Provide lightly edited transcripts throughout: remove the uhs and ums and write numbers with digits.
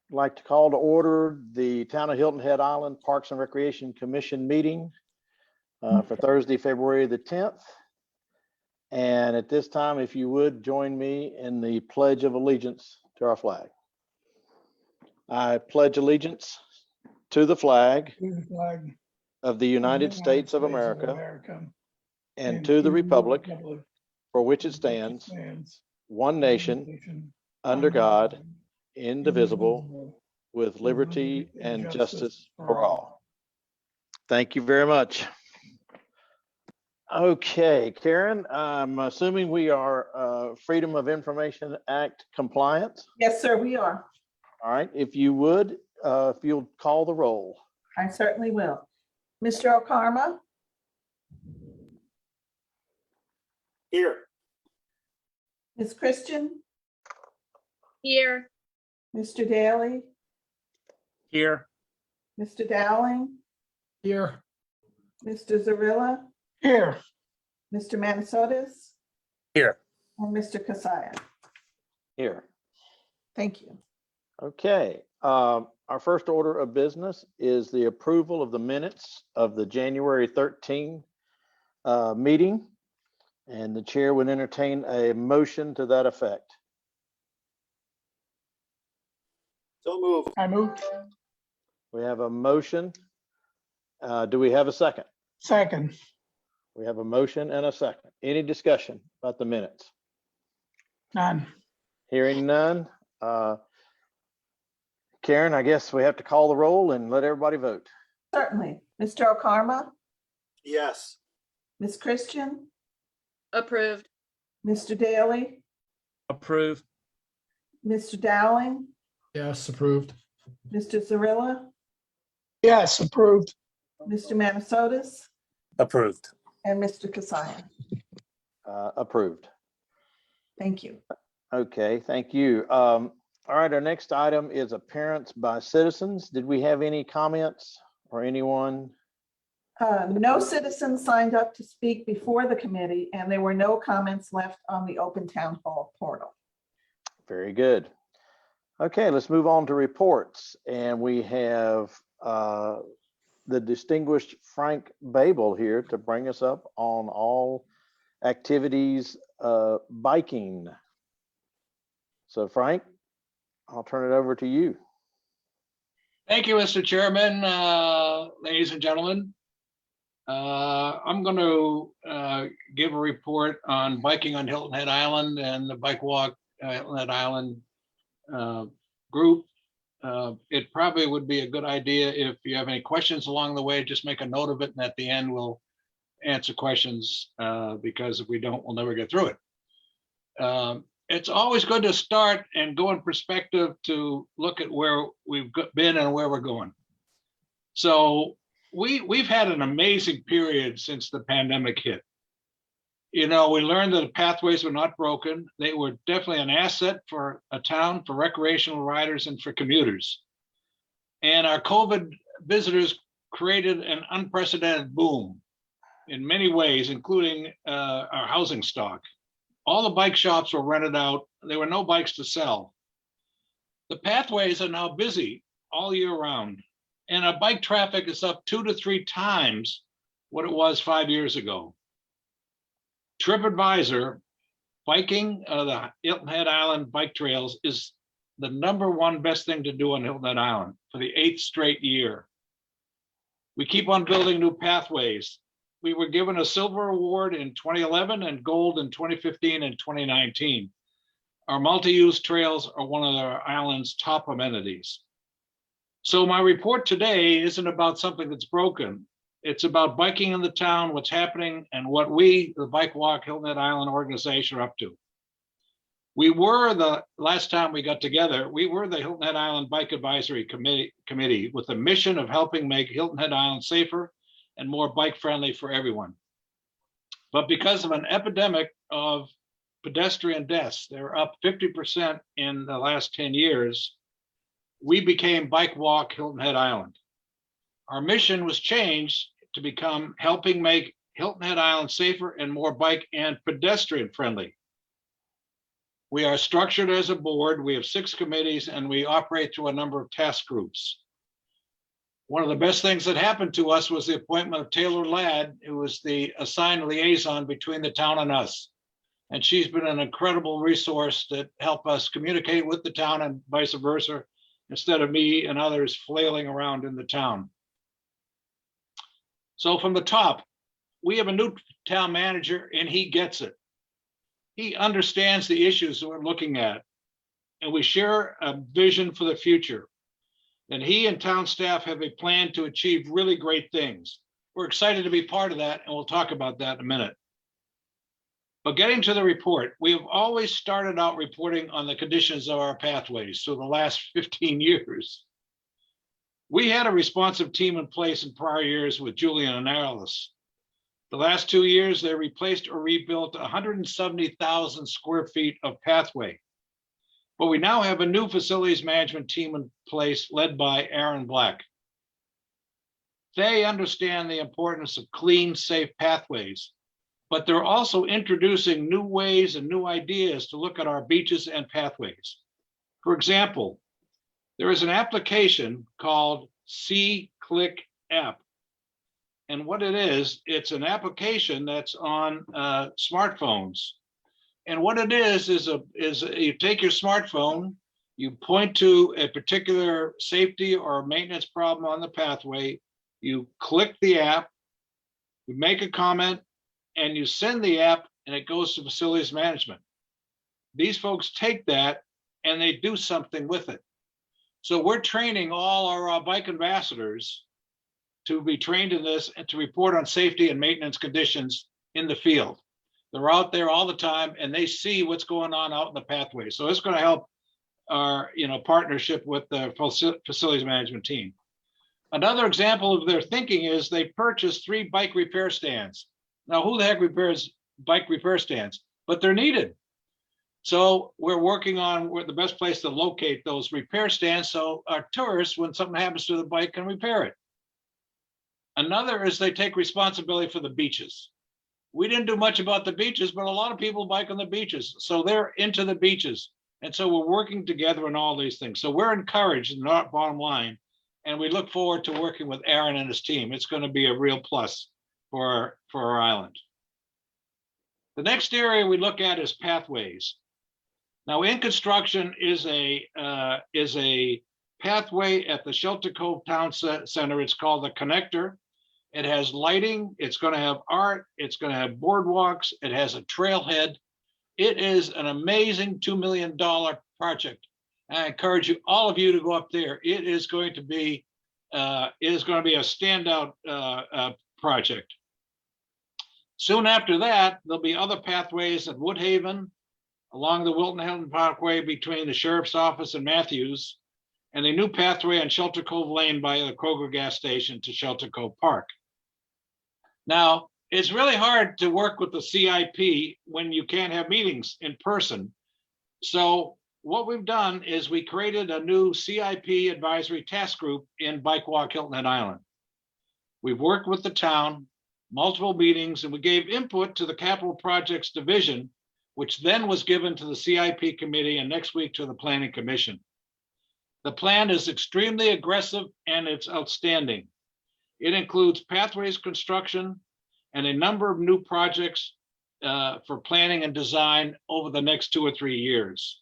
like to call to order the Town of Hilton Head Island Parks and Recreation Commission meeting for Thursday, February the 10th. And at this time, if you would join me in the Pledge of Allegiance to our flag. I pledge allegiance to the flag of the United States of America and to the republic for which it stands, one nation, under God, indivisible, with liberty and justice for all. Thank you very much. Okay, Karen, I'm assuming we are Freedom of Information Act compliant. Yes, sir, we are. All right, if you would, if you'll call the roll. I certainly will. Mr. Okarma? Here. Ms. Christian? Here. Mr. Daly? Here. Mr. Dowling? Here. Mr. Zarilla? Here. Mr. Manasotis? Here. And Mr. Kasaya? Here. Thank you. Okay, our first order of business is the approval of the minutes of the January 13 meeting. And the chair would entertain a motion to that effect. So move. I move. We have a motion. Do we have a second? Second. We have a motion and a second. Any discussion about the minutes? None. Hearing none. Karen, I guess we have to call the roll and let everybody vote. Certainly. Mr. Okarma? Yes. Ms. Christian? Approved. Mr. Daly? Approved. Mr. Dowling? Yes, approved. Mr. Zarilla? Yes, approved. Mr. Manasotis? Approved. And Mr. Kasaya? Approved. Thank you. Okay, thank you. All right, our next item is appearance by citizens. Did we have any comments or anyone? No citizens signed up to speak before the committee, and there were no comments left on the open town hall portal. Very good. Okay, let's move on to reports. And we have the distinguished Frank Babel here to bring us up on all activities biking. So Frank, I'll turn it over to you. Thank you, Mr. Chairman, ladies and gentlemen. I'm going to give a report on biking on Hilton Head Island and the Bike Walk Hilton Head Island group. It probably would be a good idea if you have any questions along the way, just make a note of it, and at the end we'll answer questions because if we don't, we'll never get through it. It's always good to start and go in perspective to look at where we've been and where we're going. So we've had an amazing period since the pandemic hit. You know, we learned that the pathways were not broken. They were definitely an asset for a town, for recreational riders and for commuters. And our COVID visitors created an unprecedented boom in many ways, including our housing stock. All the bike shops were rented out. There were no bikes to sell. The pathways are now busy all year round, and our bike traffic is up 2 to 3 times what it was 5 years ago. TripAdvisor, biking the Hilton Head Island bike trails is the #1 best thing to do on Hilton Head Island for the 8th straight year. We keep on building new pathways. We were given a silver award in 2011 and gold in 2015 and 2019. Our multi-use trails are one of our island's top amenities. So my report today isn't about something that's broken. It's about biking in the town, what's happening, and what we, the Bike Walk Hilton Head Island organization, are up to. We were, the last time we got together, we were the Hilton Head Island Bike Advisory Committee with the mission of helping make Hilton Head Island safer and more bike friendly for everyone. But because of an epidemic of pedestrian deaths, they're up 50% in the last 10 years, we became Bike Walk Hilton Head Island. Our mission was changed to become helping make Hilton Head Island safer and more bike and pedestrian friendly. We are structured as a board. We have 6 committees and we operate through a number of task groups. One of the best things that happened to us was the appointment of Taylor Ladd, who was the assigned liaison between the town and us. And she's been an incredible resource to help us communicate with the town and vice versa, instead of me and others flailing around in the town. So from the top, we have a new town manager and he gets it. He understands the issues that we're looking at, and we share a vision for the future. And he and town staff have a plan to achieve really great things. We're excited to be part of that, and we'll talk about that in a minute. But getting to the report, we have always started out reporting on the conditions of our pathways through the last 15 years. We had a responsive team in place in prior years with Julian and Alice. The last 2 years, they replaced or rebuilt 170,000 square feet of pathway. But we now have a new facilities management team in place led by Aaron Black. They understand the importance of clean, safe pathways, but they're also introducing new ways and new ideas to look at our beaches and pathways. For example, there is an application called C-Click App. And what it is, it's an application that's on smartphones. And what it is you take your smartphone, you point to a particular safety or maintenance problem on the pathway, you click the app, you make a comment, and you send the app, and it goes to facilities management. These folks take that and they do something with it. So we're training all our bike ambassadors to be trained in this and to report on safety and maintenance conditions in the field. They're out there all the time and they see what's going on out in the pathway. So it's going to help our partnership with the facilities management team. Another example of their thinking is they purchased 3 bike repair stands. Now, who the heck repairs bike repair stands? But they're needed. So we're working on the best place to locate those repair stands so our tourists, when something happens to the bike, can repair it. Another is they take responsibility for the beaches. We didn't do much about the beaches, but a lot of people bike on the beaches. So they're into the beaches. And so we're working together on all these things. So we're encouraged in our bottom line, and we look forward to working with Aaron and his team. It's going to be a real plus for our island. The next area we look at is pathways. Now, in construction is a pathway at the Shelter Cove Town Center. It's called the Connector. It has lighting, it's going to have art, it's going to have boardwalks, it has a trailhead. It is an amazing $2 million project. And I encourage all of you to go up there. It is going to be a standout project. Soon after that, there'll be other pathways at Woodhaven, along the Hilton Parkway between the Sheriff's Office and Matthews, and a new pathway on Shelter Cove Lane by the Kroger gas station to Shelter Cove Park. Now, it's really hard to work with the CIP when you can't have meetings in person. So what we've done is we created a new CIP advisory task group in Bike Walk Hilton Head Island. We've worked with the town, multiple meetings, and we gave input to the Capital Projects Division, which then was given to the CIP committee and next week to the Planning Commission. The plan is extremely aggressive and it's outstanding. It includes pathways construction and a number of new projects for planning and design over the next 2 or 3 years.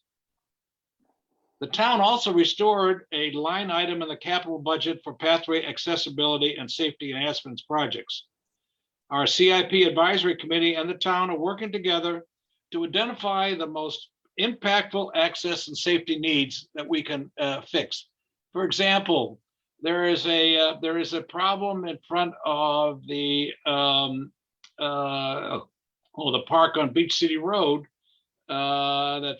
The town also restored a line item in the capital budget for pathway accessibility and safety enhancements projects. Our CIP advisory committee and the town are working together to identify the most impactful access and safety needs that we can fix. For example, there is a problem in front of the park on Beach City Road, that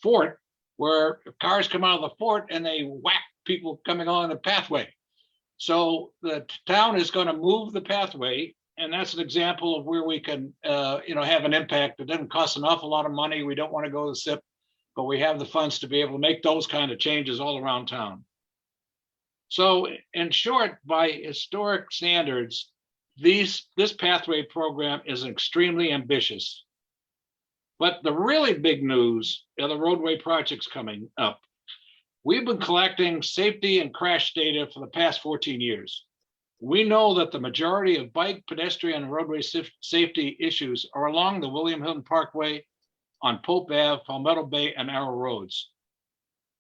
fort, where cars come out of the fort and they whack people coming on the pathway. So the town is going to move the pathway, and that's an example of where we can have an impact. It doesn't cost an awful lot of money. We don't want to go to the SIP, but we have the funds to be able to make those kind of changes all around town. So in short, by historic standards, this pathway program is extremely ambitious. But the really big news are the roadway projects coming up. We've been collecting safety and crash data for the past 14 years. We know that the majority of bike, pedestrian, and roadway safety issues are along the William Hilton Parkway, on Pope Ave, Palmetto Bay, and Arrow Roads.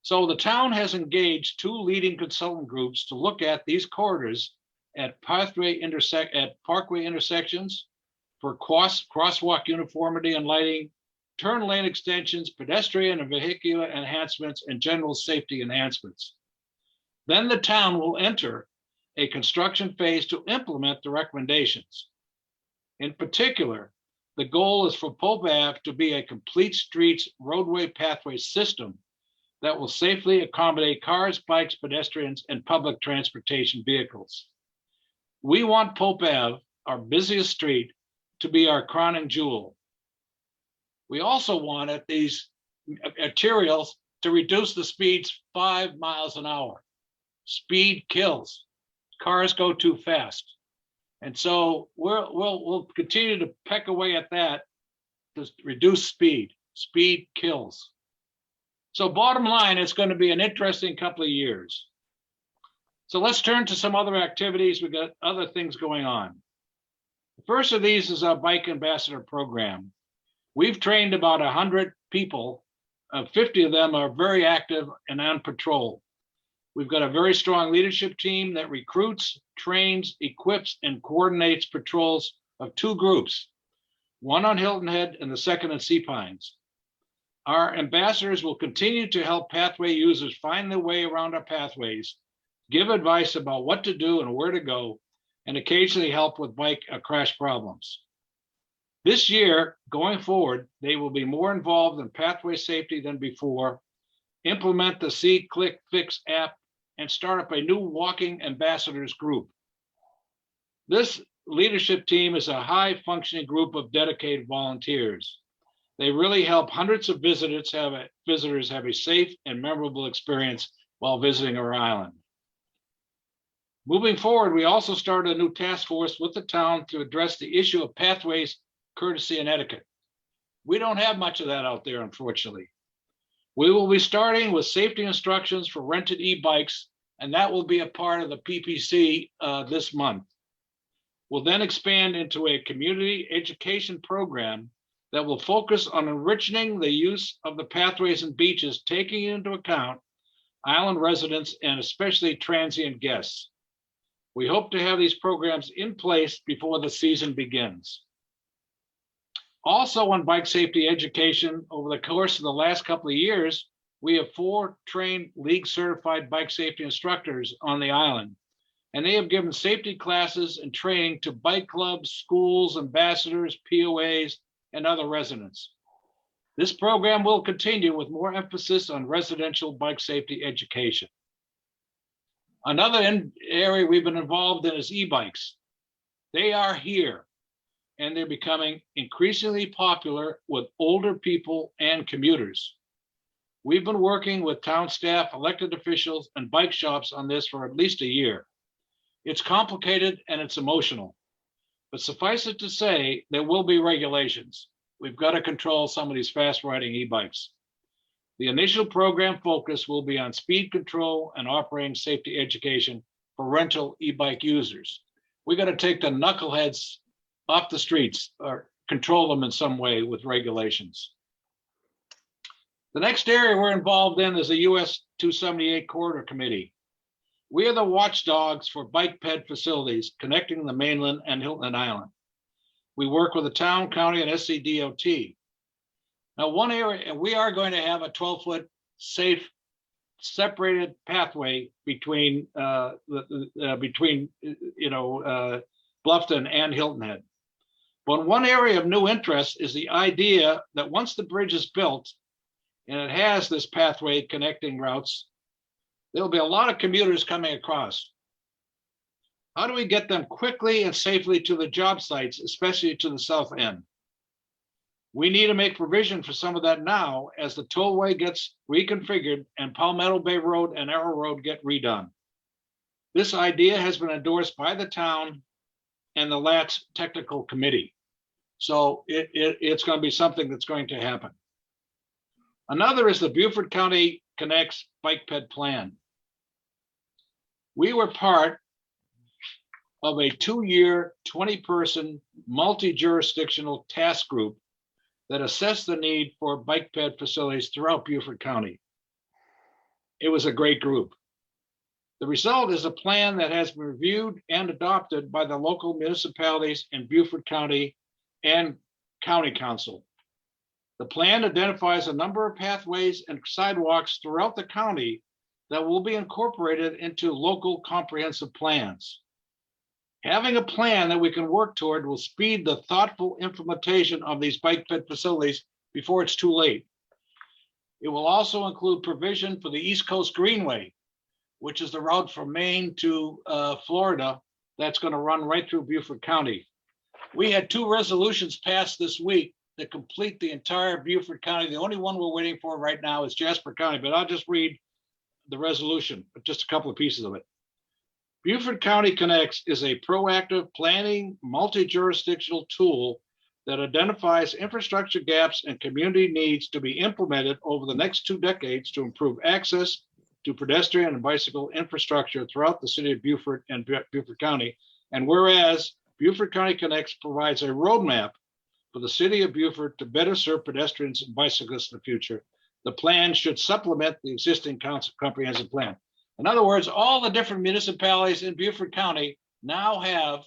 So the town has engaged 2 leading consultant groups to look at these corridors at Parkway intersections for crosswalk uniformity and lighting, turn lane extensions, pedestrian and vehicular enhancements, and general safety enhancements. Then the town will enter a construction phase to implement the recommendations. In particular, the goal is for Pope Ave to be a complete streets roadway pathway system that will safely accommodate cars, bikes, pedestrians, and public transportation vehicles. We want Pope Ave, our busiest street, to be our crowning jewel. We also wanted these arterials to reduce the speeds 5 miles an hour. Speed kills. Cars go too fast. And so we'll continue to peck away at that to reduce speed. Speed kills. So bottom line, it's going to be an interesting couple of years. So let's turn to some other activities. We've got other things going on. The first of these is our Bike Ambassador program. We've trained about 100 people. 50 of them are very active and on patrol. We've got a very strong leadership team that recruits, trains, equips, and coordinates patrols of 2 groups, one on Hilton Head and the second in Sea Pines. Our ambassadors will continue to help pathway users find their way around our pathways, give advice about what to do and where to go, and occasionally help with bike or crash problems. This year, going forward, they will be more involved in pathway safety than before, implement the See, Click, Fix app, and start up a new walking ambassadors group. This leadership team is a high functioning group of dedicated volunteers. They really help hundreds of visitors have a safe and memorable experience while visiting our island. Moving forward, we also started a new task force with the town to address the issue of pathways, courtesy, and etiquette. We don't have much of that out there, unfortunately. We will be starting with safety instructions for rented e-bikes, and that will be a part of the PPC this month. We'll then expand into a community education program that will focus on enriching the use of the pathways and beaches, taking into account island residents and especially transient guests. We hope to have these programs in place before the season begins. Also on bike safety education, over the course of the last couple of years, we have 4 trained league certified bike safety instructors on the island, and they have given safety classes and training to bike clubs, schools, ambassadors, POAs, and other residents. This program will continue with more emphasis on residential bike safety education. Another area we've been involved in is e-bikes. They are here, and they're becoming increasingly popular with older people and commuters. We've been working with town staff, elected officials, and bike shops on this for at least a year. It's complicated and it's emotional, but suffice it to say, there will be regulations. We've got to control some of these fast riding e-bikes. The initial program focus will be on speed control and operating safety education for rental e-bike users. We got to take the knuckleheads off the streets or control them in some way with regulations. The next area we're involved in is the US 278 Corridor Committee. We are the watchdogs for bike ped facilities connecting the mainland and Hilton Island. We work with the town, county, and SCDOT. Now, one area, we are going to have a 12-foot safe separated pathway between Bluffton and Hilton Head. But one area of new interest is the idea that once the bridge is built and it has this pathway connecting routes, there'll be a lot of commuters coming across. How do we get them quickly and safely to the job sites, especially to the south end? We need to make provision for some of that now as the tollway gets reconfigured and Palmetto Bay Road and Arrow Road get redone. This idea has been endorsed by the town and the LATS Technical Committee. So it's going to be something that's going to happen. Another is the Beaufort County Connects Bike Ped Plan. We were part of a 2-year, 20-person, multi-jurisdictional task group that assessed the need for bike ped facilities throughout Beaufort County. It was a great group. The result is a plan that has been reviewed and adopted by the local municipalities in Beaufort County and County Council. The plan identifies a number of pathways and sidewalks throughout the county that will be incorporated into local comprehensive plans. Having a plan that we can work toward will speed the thoughtful implementation of these bike ped facilities before it's too late. It will also include provision for the East Coast Greenway, which is the route from Maine to Florida that's going to run right through Beaufort County. We had 2 resolutions passed this week that complete the entire Beaufort County. The only one we're waiting for right now is Jasper County, but I'll just read the resolution, just a couple of pieces of it. Beaufort County Connects is a proactive planning, multi-jurisdictional tool that identifies infrastructure gaps and community needs to be implemented over the next 2 decades to improve access to pedestrian and bicycle infrastructure throughout the city of Beaufort and Beaufort County. And whereas Beaufort County Connects provides a roadmap for the city of Beaufort to better serve pedestrians and bicyclists in the future, the plan should supplement the existing comprehensive plan. In other words, all the different municipalities in Beaufort County now have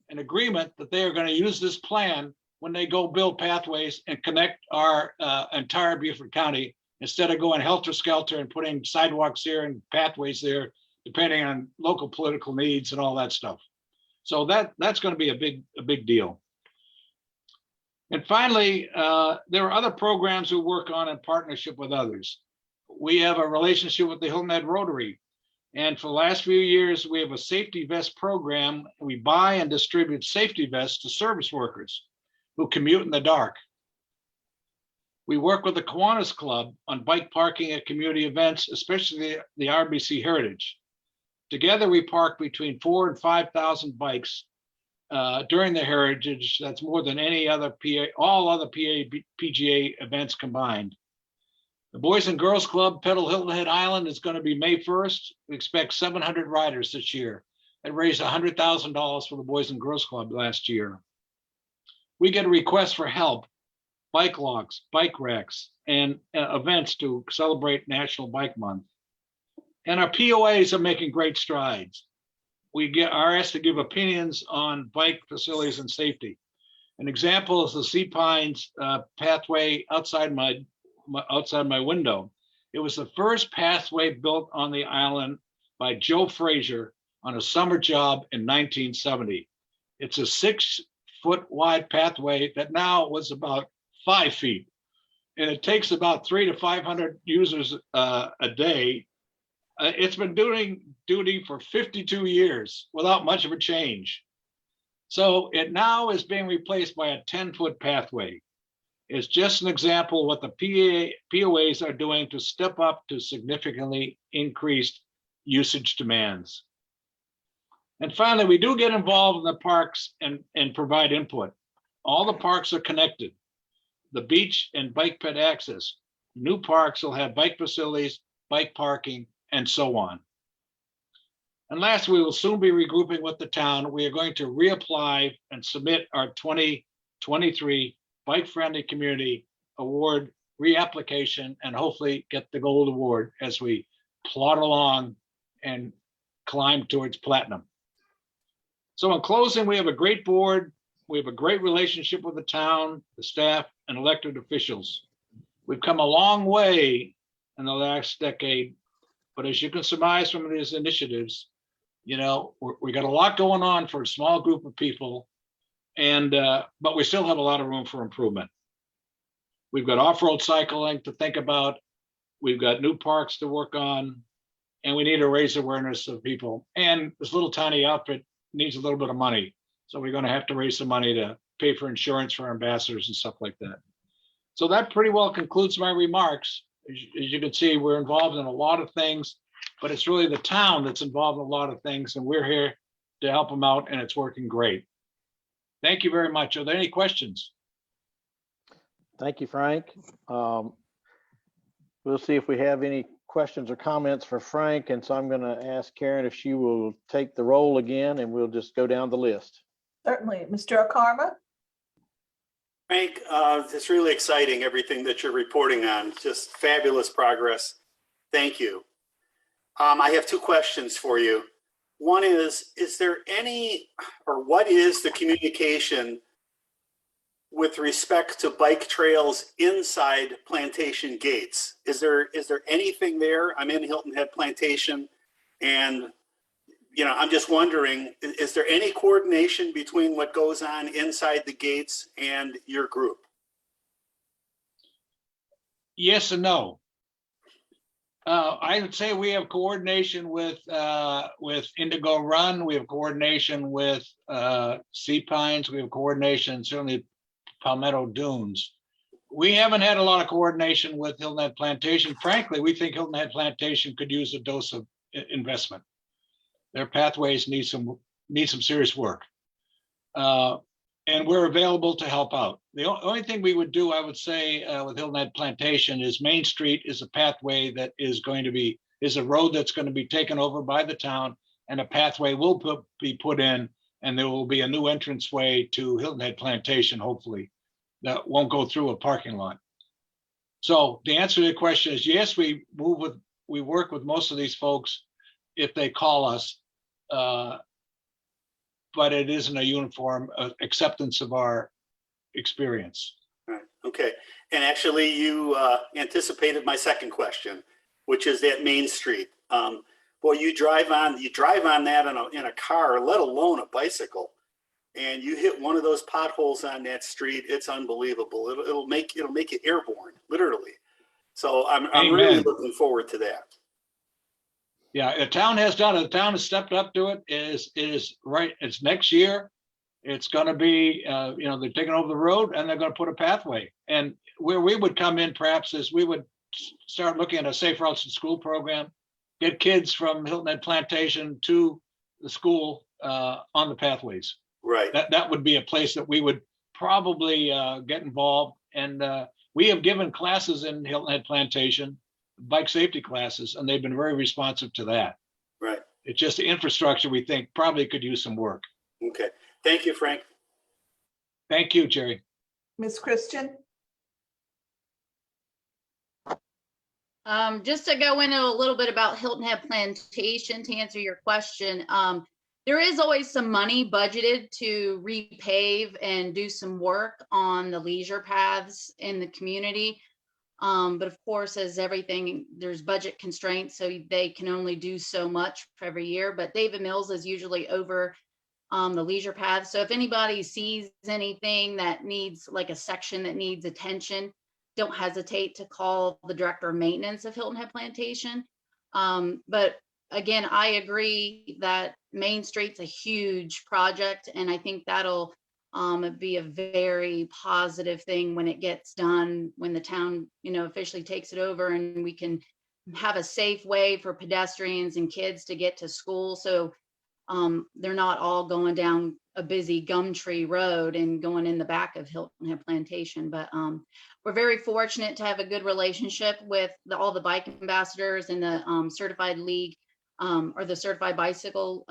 an agreement that they are going to use this plan when they go build pathways and connect our entire Beaufort County, instead of going helter-skelter and putting sidewalks here and pathways there, depending on local political needs and all that stuff. So that's going to be a big deal. And finally, there are other programs we work on in partnership with others. We have a relationship with the Hilton Head Rotary. And for the last few years, we have a safety vest program. We buy and distribute safety vests to service workers who commute in the dark. We work with the Kiwanis Club on bike parking at community events, especially the RBC Heritage. Together, we park between 4,000 and 5,000 bikes during the Heritage. That's more than any other all other PGA events combined. The Boys and Girls Club Pedal Hilton Head Island is going to be May 1st. We expect 700 riders this year. It raised $100,000 for the Boys and Girls Club last year. We get a request for help, bike logs, bike racks, and events to celebrate National Bike Month. And our POAs are making great strides. We are asked to give opinions on bike facilities and safety. An example is the Sea Pines pathway outside my window. It was the first pathway built on the island by Joe Frazier on a summer job in 1970. It's a 6-foot wide pathway that now was about 5 feet. And it takes about 300 to 500 users a day. It's been doing duty for 52 years without much of a change. So it now is being replaced by a 10-foot pathway. It's just an example of what the POAs are doing to step up to significantly increased usage demands. And finally, we do get involved in the parks and provide input. All the parks are connected. The beach and bike ped access. New parks will have bike facilities, bike parking, and so on. And last, we will soon be regrouping with the town. We are going to reapply and submit our 2023 Bike Friendly Community Award reapplication and hopefully get the gold award as we plod along and climb towards platinum. So in closing, we have a great board. We have a great relationship with the town, the staff, and elected officials. We've come a long way in the last decade, but as you can surmise from these initiatives, you know, we got a lot going on for a small group of people, and but we still have a lot of room for improvement. We've got off-road cycling to think about. We've got new parks to work on, and we need to raise awareness of people. And this little tiny outfit needs a little bit of money. So we're going to have to raise some money to pay for insurance for our ambassadors and stuff like that. So that pretty well concludes my remarks. As you can see, we're involved in a lot of things, but it's really the town that's involved in a lot of things, and we're here to help them out, and it's working great. Thank you very much. Are there any questions? Thank you, Frank. We'll see if we have any questions or comments for Frank. And so I'm going to ask Karen if she will take the roll again, and we'll just go down the list. Certainly. Mr. Akarma, Frank, it's really exciting, everything that you're reporting on. Just fabulous progress. Thank you. I have two questions for you. One is there any, or what is the communication with respect to bike trails inside Plantation gates? Is there anything there? I'm in Hilton Head Plantation, and I'm just wondering, is there any coordination between what goes on inside the gates and your group? Yes and no. I would say we have coordination with Indigo Run. We have coordination with Sea Pines. We have coordination certainly Palmetto Dunes. We haven't had a lot of coordination with Hilton Head Plantation. Frankly, we think Hilton Head Plantation could use a dose of investment. Their pathways need some serious work, and we're available to help out. The only thing we would do, I would say, with Hilton Head Plantation is Main Street is a pathway that is a road that's going to be taken over by the town, and a pathway will be put in, and there will be a new entranceway to Hilton Head Plantation, hopefully, that won't go through a parking lot. So the answer to the question is yes, we work with most of these folks if they call us, but it isn't a uniform acceptance of our experience. Right. Okay. And actually, you anticipated my second question, which is that Main Street. Boy, you drive on that in a car, let alone a bicycle, and you hit one of those potholes on that street. It's unbelievable. It'll make you airborne, literally. So I'm really looking forward to that. Yeah, the town has done it. The town has stepped up to it. It is right. It's next year. It's going to be, they're taking over the road and they're going to put a pathway. And where we would come in perhaps is we would start looking at a safe routes to school program, get kids from Hilton Head Plantation to the school on the pathways. Right. That would be a place that we would probably get involved. And we have given classes in Hilton Head Plantation, bike safety classes, and they've been very responsive to that. Right. It's just the infrastructure we think probably could use some work. Okay. Thank you, Frank. Thank you, Jerry. Ms. Christian, Just to go into a little bit about Hilton Head Plantation to answer your question. There is always some money budgeted to repave and do some work on the leisure paths in the community. But of course, as everything, there's budget constraints, so they can only do so much for every year. But David Mills is usually over the leisure path. So if anybody sees anything that needs, like a section that needs attention, don't hesitate to call the director of maintenance of Hilton Head Plantation. But again, I agree that Main Street's a huge project, and I think that'll be a very positive thing when it gets done, when the town, officially takes it over, and we can have a safe way for pedestrians and kids to get to school. So they're not all going down a busy Gumtree Road and going in the back of Hilton Head Plantation. But we're very fortunate to have a good relationship with all the bike ambassadors and the certified league or the certified bicycle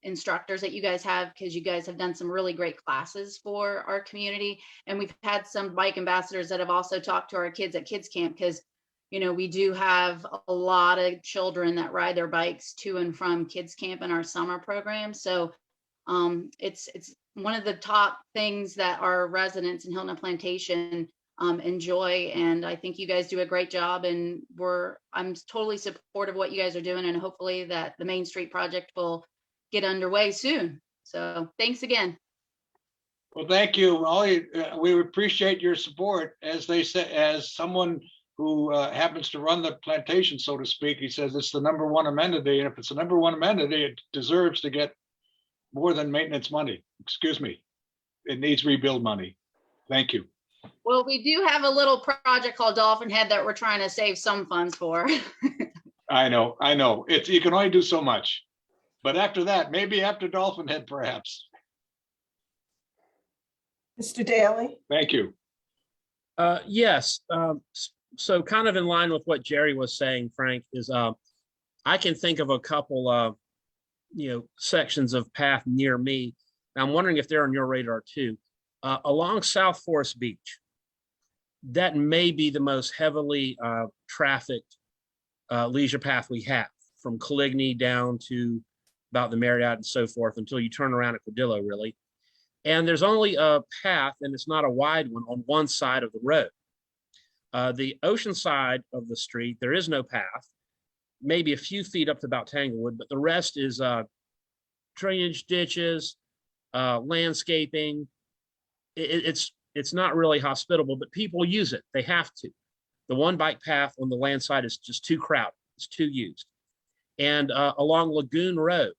instructors that you guys have, because you guys have done some really great classes for our community. And we've had some bike ambassadors that have also talked to our kids at kids camp, because we do have a lot of children that ride their bikes to and from kids camp in our summer program. So it's one of the top things that our residents in Hilton Head Plantation enjoy. And I think you guys do a great job, and I'm totally supportive of what you guys are doing, and hopefully that the Main Street project will get underway soon. So thanks again. Well, thank you. We appreciate your support. As they say, as someone who happens to run the plantation, so to speak, he says it's the #1 amenity. And if it's the #1 amenity, it deserves to get more than maintenance money. Excuse me. It needs rebuild money. Thank you. Well, we do have a little project called Dolphin Head that we're trying to save some funds for. I know. You can only do so much. But after that, maybe after Dolphin Head, perhaps. Mr. Daly, Thank you. Yes. So kind of in line with what Jerry was saying, Frank, is I can think of a couple of, sections of path near me. And I'm wondering if they're on your radar too. Along South Forest Beach, that may be the most heavily trafficked leisure path we have, from Coligny down to about the Marriott and so forth, until you turn around at Cordillo, really. And there's only a path, and it's not a wide one, on one side of the road. The ocean side of the street, there is no path, maybe a few feet up to about Tanglewood, but the rest is drainage ditches, landscaping. It's not really hospitable, but people use it. They have to. The one bike path on the land side is just too crowded. It's too used. And along Lagoon Road,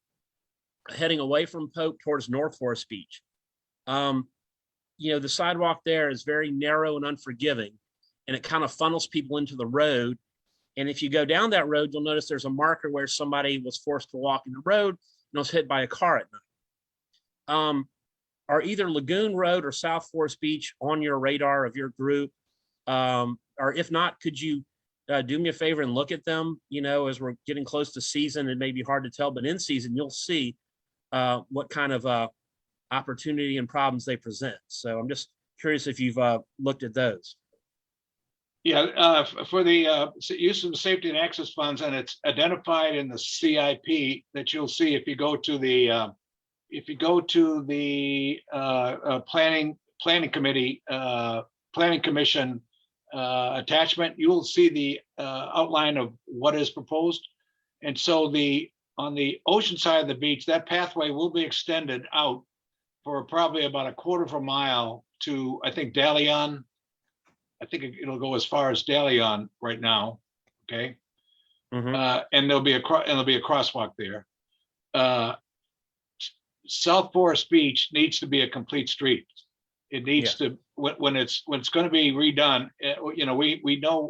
heading away from Pope towards North Forest Beach, the sidewalk there is very narrow and unforgiving, and it kind of funnels people into the road. And if you go down that road, you'll notice there's a marker where somebody was forced to walk in the road and was hit by a car at night. Are either Lagoon Road or South Forest Beach on your radar of your group? Or if not, could you do me a favor and look at them? As we're getting close to season, it may be hard to tell, but in season, you'll see what kind of opportunity and problems they present. So I'm just curious if you've looked at those. Yeah, for the use of the safety and access funds, and it's identified in the CIP that you'll see if you go to the planning commission attachment, you will see the outline of what is proposed. And so on the ocean side of the beach, that pathway will be extended out for probably about a quarter of a mile to, I think, Dalion. I think it'll go as far as Dalion right now. Okay. Mhm. And there'll be a crosswalk there. South Forest Beach needs to be a complete street. It needs to, when it's going to be redone,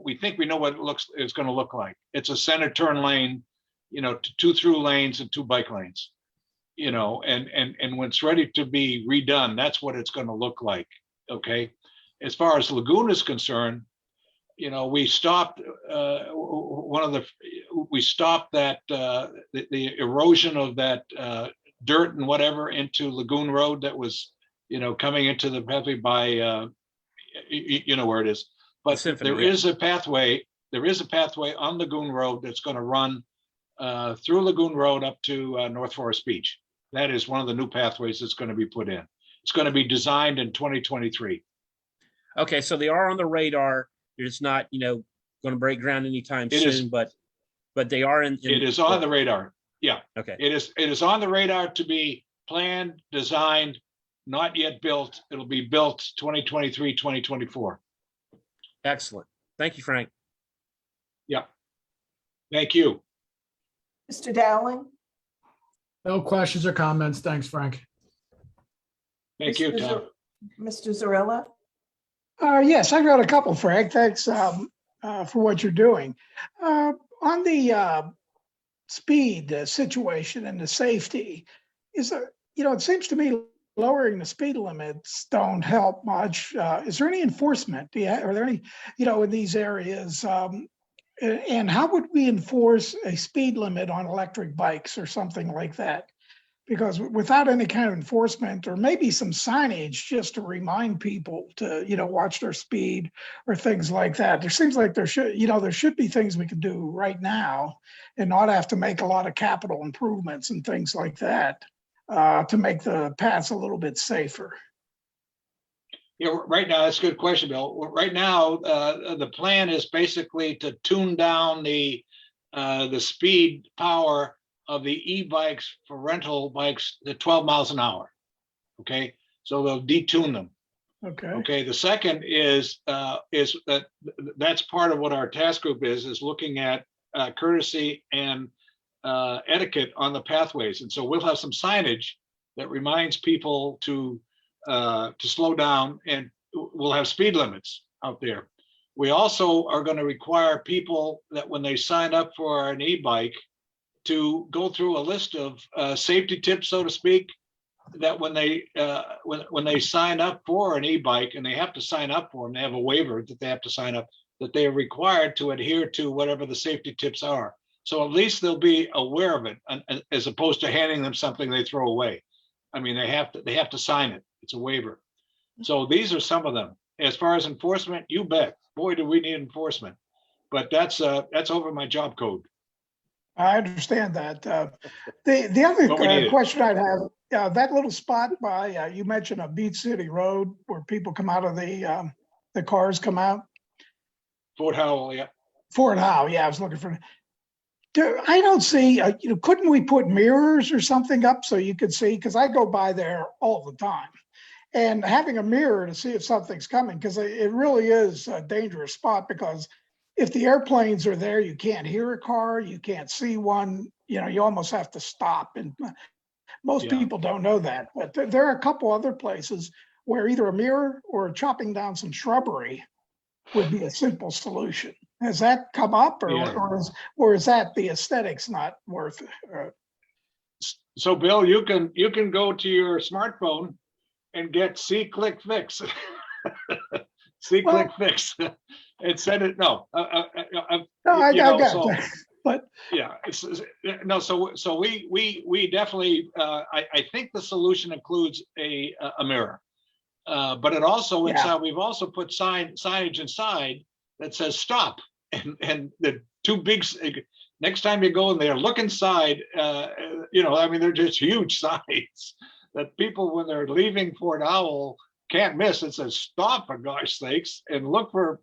we think we know what it's going to look like. It's a center turn lane, 2 through lanes and 2 bike lanes, and when it's ready to be redone, that's what it's going to look like. Okay. As far as Lagoon is concerned, we stopped we stopped that the erosion of that dirt and whatever into Lagoon Road that was, coming into the pathway by, where it is. But there is a pathway on Lagoon Road that's going to run through Lagoon Road up to North Forest Beach. That is one of the new pathways that's going to be put in. It's going to be designed in 2023. Okay, so they are on the radar. It's not, going to break ground anytime soon, but they are in. It is on the radar. Yeah. Okay. It is on the radar to be planned, designed, not yet built. It'll be built 2023, 2024. Excellent. Thank you, Frank. Yeah. Thank you. Mr. Dowling? No questions or comments. Thanks, Frank. Thank you, Tom. Mr. Zarella? Yes, I've got a couple, Frank. Thanks for what you're doing. On the speed situation and the safety, is there, it seems to me lowering the speed limits don't help much. Is there any enforcement? Are there any, in these areas? And how would we enforce a speed limit on electric bikes or something like that? Because without any kind of enforcement, or maybe some signage just to remind people to, watch their speed or things like that. There seems like there should be things we can do right now and not have to make a lot of capital improvements and things like that to make the paths a little bit safer. Yeah, right now, that's a good question, Bill. Right now, the plan is basically to tune down the speed power of the e-bikes for rental bikes to 12 miles an hour. Okay, so they'll detune them. Okay. The second is that's part of what our task group is looking at courtesy and etiquette on the pathways, and so we'll have some signage that reminds people to slow down, and we'll have speed limits out there. We also are going to require people that when they sign up for an e-bike to go through a list of safety tips, so to speak, that when they sign up for an e-bike, and they have to sign up for them, they have a waiver that they have to sign up, that they are required to adhere to whatever the safety tips are. So at least they'll be aware of it, as opposed to handing them something they throw away. I mean, they have to sign it. It's a waiver. So these are some of them. As far as enforcement, you bet. Boy, do we need enforcement. But that's over my job code. I understand that. The But we need other it. question I'd have, that little spot by, you mentioned a Beach City Road where people come out of the cars come out. Fort Howell, yeah. Fort Howe, yeah, I was looking for. I don't see, couldn't we put mirrors or something up so you could see? Because I go by there all the time. And having a mirror to see if something's coming, because it really is a dangerous spot, because if the airplanes are there, you can't hear a car, you can't see one, you almost have to stop. And most Yeah. people don't know that. But there are a couple other places where either a mirror or chopping down some shrubbery would be a simple solution. Has that come up, or, Yeah. or is that the aesthetics not worth it? So Bill, you can go to your smartphone and get see-click fix. See-click fix. And send it. No, No, I you know, got so- that. But yeah, no. So we definitely. I think the solution includes a mirror, but it also Yeah. inside. We've also put signage inside that says stop, and the two big. Next time you go in there, look inside. I mean, they're just huge signs that people, when they're leaving Fort Owl, can't miss. It says stop, for gosh sakes, and look for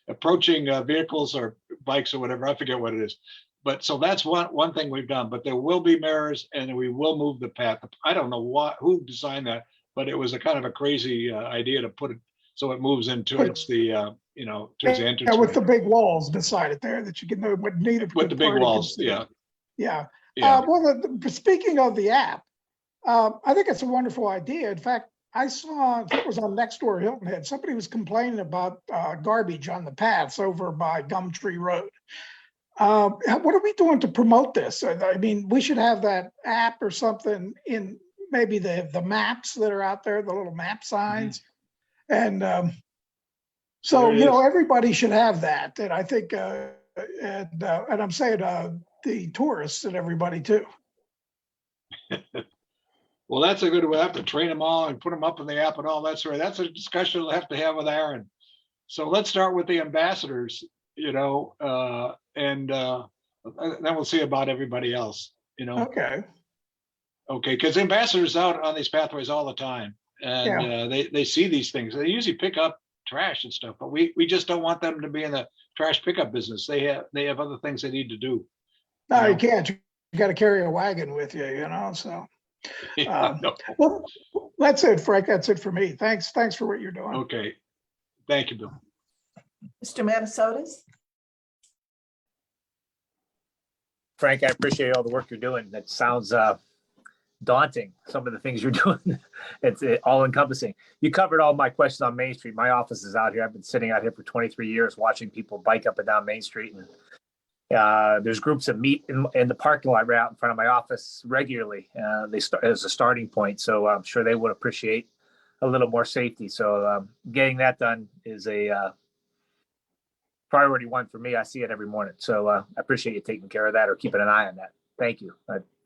approaching vehicles or bikes or whatever. I forget what it is. But so that's one thing we've done. But there will be mirrors, and we will move the path. I don't know who designed that, but it was a kind of a crazy idea to put it so it moves in towards the towards the entrance. yeah, with the big walls beside it there that you can know what needed. With the big walls, yeah. Yeah. Yeah. Speaking of the app, I think it's a wonderful idea. In fact, I saw, it was on Nextdoor Hilton Head, somebody was complaining about garbage on the paths over by Gumtree Road. What are we doing to promote this? I mean, we should have that app or something in maybe the maps that are out there, the little map signs. And so, There it is. everybody should have that. And I think, and I'm saying the tourists and everybody too. Well, that's a good way. I have to train them all and put them up in the app and all that sort of. That's a discussion we'll have to have with Aaron. So let's start with the ambassadors, and then we'll see about everybody else. Okay. Okay, because ambassadors out on these pathways all the time, and they see these things. They usually pick up trash and stuff, but we just don't want them to be in the trash pickup business. They have other things they need to do. No, you can't. You got to carry a wagon with you, so. Yeah, no. Well, that's it, Frank. That's it for me. Thanks for what you're doing. Okay, thank you, Bill. Mr. Manasotis? Frank, I appreciate all the work you're doing. That sounds daunting, some of the things you're doing. It's all encompassing. You covered all my questions on Main Street. My office is out here. I've been sitting out here for 23 years watching people bike up and down Main Street. And there's groups that meet in the parking lot right out in front of my office regularly. They start as a starting point. So I'm sure they would appreciate a little more safety. So getting that done is a priority one for me. I see it every morning. So I appreciate you taking care of that or keeping an eye on that. Thank you.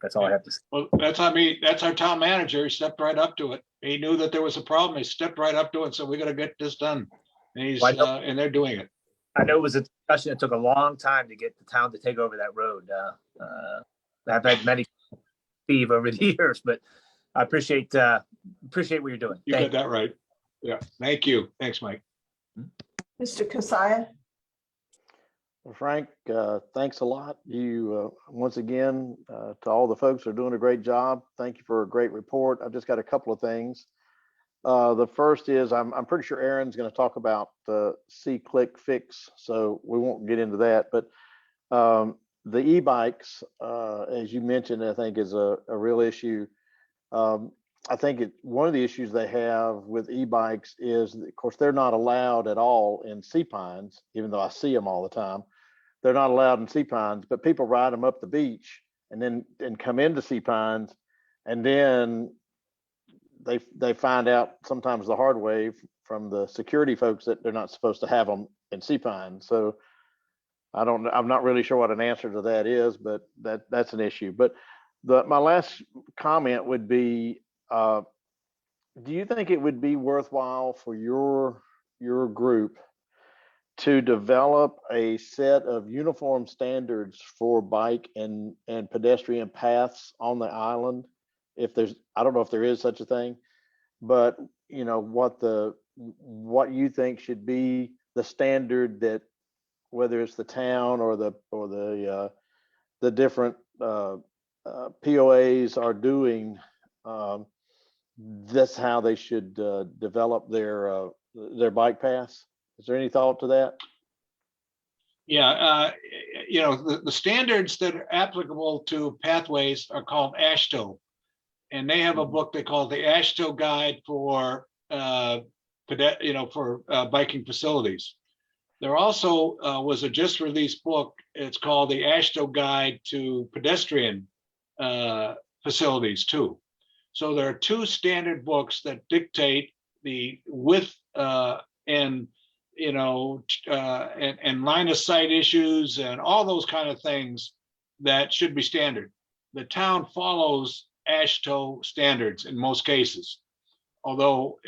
That's all I have to say. Well, that's our town manager. He stepped right up to it. He knew that there was a problem. He stepped right up to it. So we got to get this done. And and they're doing it. I know it was a discussion. It took a long time to get the town to take over that road. I've had many Steve over the years, but I appreciate what you're doing. You got that right. Yeah. Thank you. Thanks, Mike. Mr. Kasiah? Well, Frank, thanks a lot. You, once again, to all the folks who are doing a great job. Thank you for a great report. I've just got a couple of things. The first is I'm pretty sure Aaron's going to talk about see-click fix, so we won't get into that. But the e-bikes, as you mentioned, I think is a real issue. I think one of the issues they have with e-bikes is, of course, they're not allowed at all in sea pines, even though I see them all the time. They're not allowed in sea pines, but people ride them up the beach and come into sea pines, And then they find out sometimes the hard way from the security folks that they're not supposed to have them in Sea Pine. So I'm not really sure what an answer to that is, but that's an issue. But my last comment would be, do you think it would be worthwhile for your group to develop a set of uniform standards for bike and pedestrian paths on the island? If there's, I don't know if there is such a thing, but you know, what you think should be the standard that, whether it's the town or the different POAs are doing, that's how they should develop their bike paths. Is there any thought to that? Yeah, you know, the standards that are applicable to pathways are called AASHTO. And they have a book they call the AASHTO Guide for, biking facilities. There also was a just released book. It's called the AASHTO Guide to Pedestrian Facilities too. So there are two standard books that dictate the width and line of sight issues and all those kind of things that should be standard. The town follows AASHTO standards in most cases, although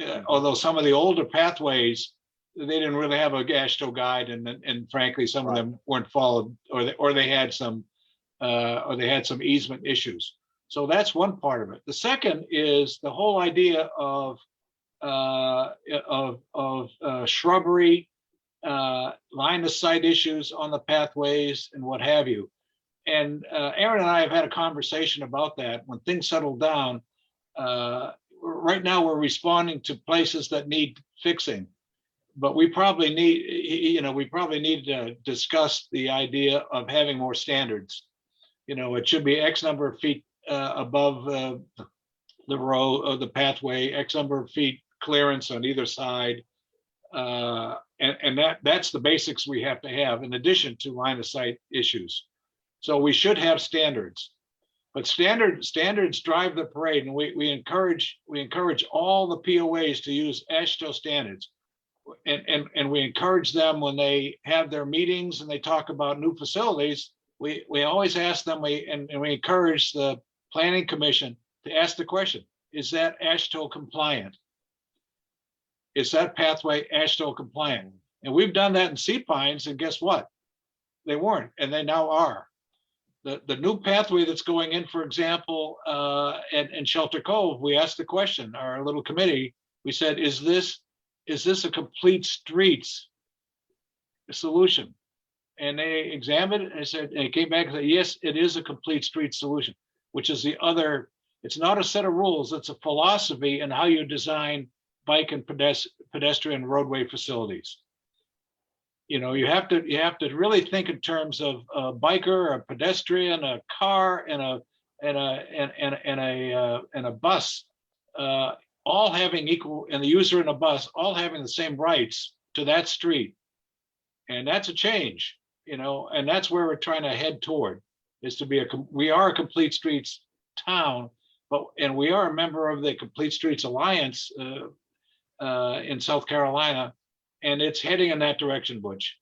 some of the older pathways, they didn't really have a AASHTO guide, and frankly some of them weren't followed, or they had some easement issues. So that's one part of it. The second is the whole idea of shrubbery, line of sight issues on the pathways and what have you. And Aaron and I have had a conversation about that. When things settle down, right now we're responding to places that need fixing, but we probably need to discuss the idea of having more standards. You know, it should be X number of feet above the road or the pathway, X number of feet clearance on either side, and that's the basics we have to have in addition to line of sight issues. So we should have standards, but standards drive the parade, and we encourage all the POAs to use AASHTO standards, and we encourage them when they have their meetings and they talk about new facilities. We always ask them, and we encourage the Planning Commission to ask the question: is that AASHTO compliant? Is that pathway AASHTO compliant? And we've done that in Sea Pines, and guess what? They weren't, and they now are. The new pathway that's going in, for example, in Shelter Cove, we asked the question, our little committee, we said, is this a complete streets solution? And they examined it and they came back and said, yes, it is a complete street solution, which is the other, it's not a set of rules, it's a philosophy in how you design bike and pedestrian roadway facilities. You know, you have to really think in terms of a biker, a pedestrian, a car, and a bus, all having equal, and the user in a bus all having the same rights to that street. And that's a change, you know, and that's where we're trying to head toward, is to be we are a complete streets town, and we are a member of the Complete Streets Alliance in South Carolina. And it's heading in that direction, Butch.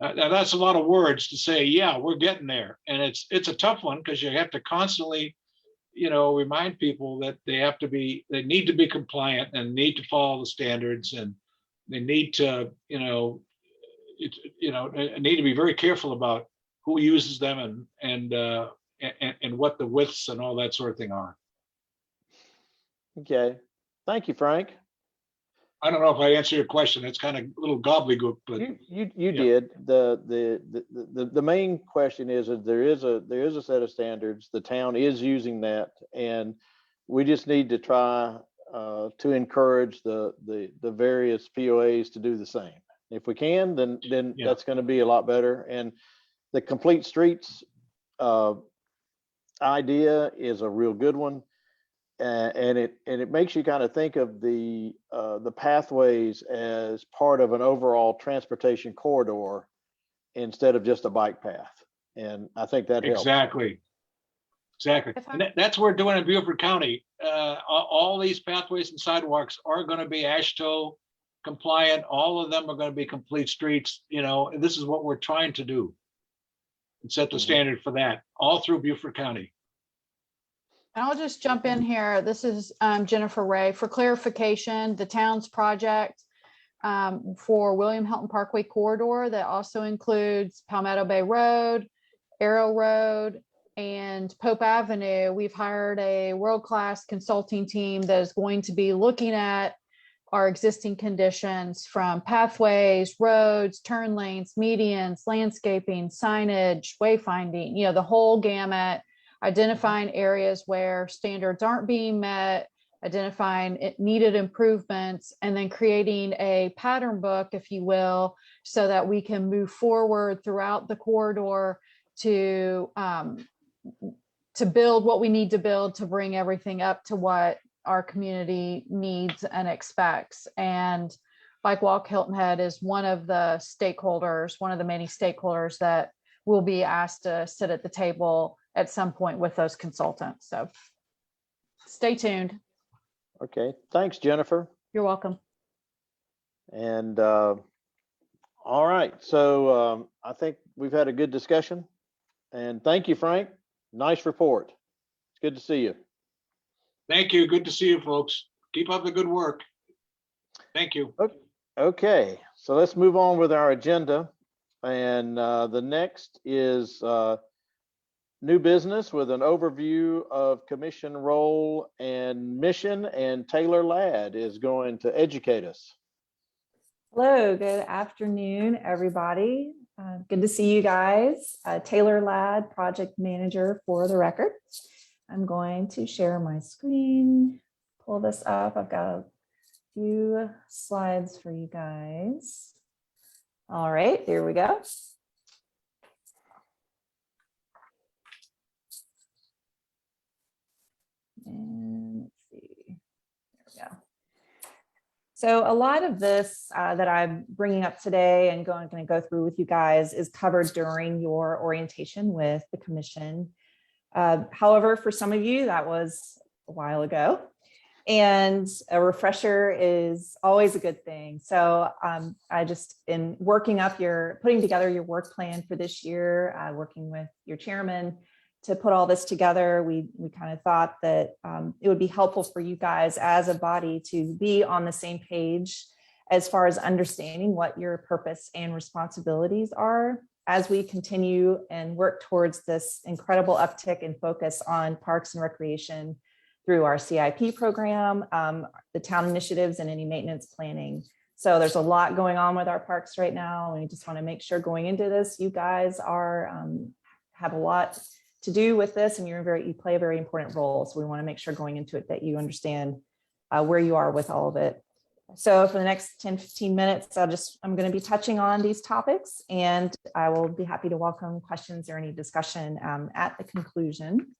Now that's a lot of words to say, yeah, we're getting there. And it's a tough one because you have to constantly, you know, remind people that they need to be compliant and need to follow the standards, and they need to, need to be very careful about who uses them and what the widths and all that sort of thing are. Okay, thank you, Frank. I don't know if I answered your question. It's kind of a little gobbledygook, but you yeah. did. The main question is that there is a set of standards. The town is using that, and we just need to try to encourage the various POAs to do the same. If we can, then Yeah. That's going to be a lot better. And the complete streets idea is a real good one. And it makes you kind of think of the pathways as part of an overall transportation corridor instead of just a bike path. And I think that helps. Exactly. Exactly. If And that's what we're doing in Beaufort County. All these pathways and sidewalks are going to be ASHTO compliant. All of them are going to be complete streets, and this is what we're trying to do. And set the standard for that all through Beaufort County. And I'll just jump in here. This is Jennifer Ray. For clarification, the town's project for William Hilton Parkway corridor that also includes Palmetto Bay Road, Arrow Road, and Pope Avenue. We've hired a world-class consulting team that is going to be looking at our existing conditions from pathways, roads, turn lanes, medians, landscaping, signage, wayfinding, the whole gamut, identifying areas where standards aren't being met, identifying needed improvements, and then creating a pattern book, if you will, so that we can move forward throughout the corridor to build what we need to build to bring everything up to what our community needs and expects. And Bike Walk Hilton Head is one of the stakeholders, one of the many stakeholders that will be asked to sit at the table at some point with those consultants. So stay tuned. Okay, thanks, Jennifer. You're welcome. And all right, so I think we've had a good discussion. And thank you, Frank. Nice report. It's good to see you. Thank you. Good to see you, folks. Keep up the good work. Thank you. Okay, so let's move on with our agenda. And the next is new business with an overview of commission role and mission, and Taylor Ladd is going to educate us. Hello, good afternoon, everybody. Good to see you guys. Taylor Ladd, project manager for the record. I'm going to share my screen, pull this up. I've got a few slides for you guys. All right, here we go. And let's see, there we go. So a lot of this that I'm bringing up today and going to go through with you guys is covered during your orientation with the commission. However, for some of you, that was a while ago. And a refresher is always a good thing. So I just, in putting together your work plan for this year, working with your chairman to put all this together, we kind of thought that it would be helpful for you guys as a body to be on the same page as far as understanding what your purpose and responsibilities are as we continue and work towards this incredible uptick in focus on parks and recreation through our CIP program, the town initiatives, and any maintenance planning. So there's a lot going on with our parks right now. And we just want to make sure going into this, you guys have a lot to do with this, and you play a very important role. So we want to make sure going into it that you understand where you are with all of it. So for the next 10-15 minutes, I'm going to be touching on these topics, and I will be happy to welcome questions or any discussion at the conclusion.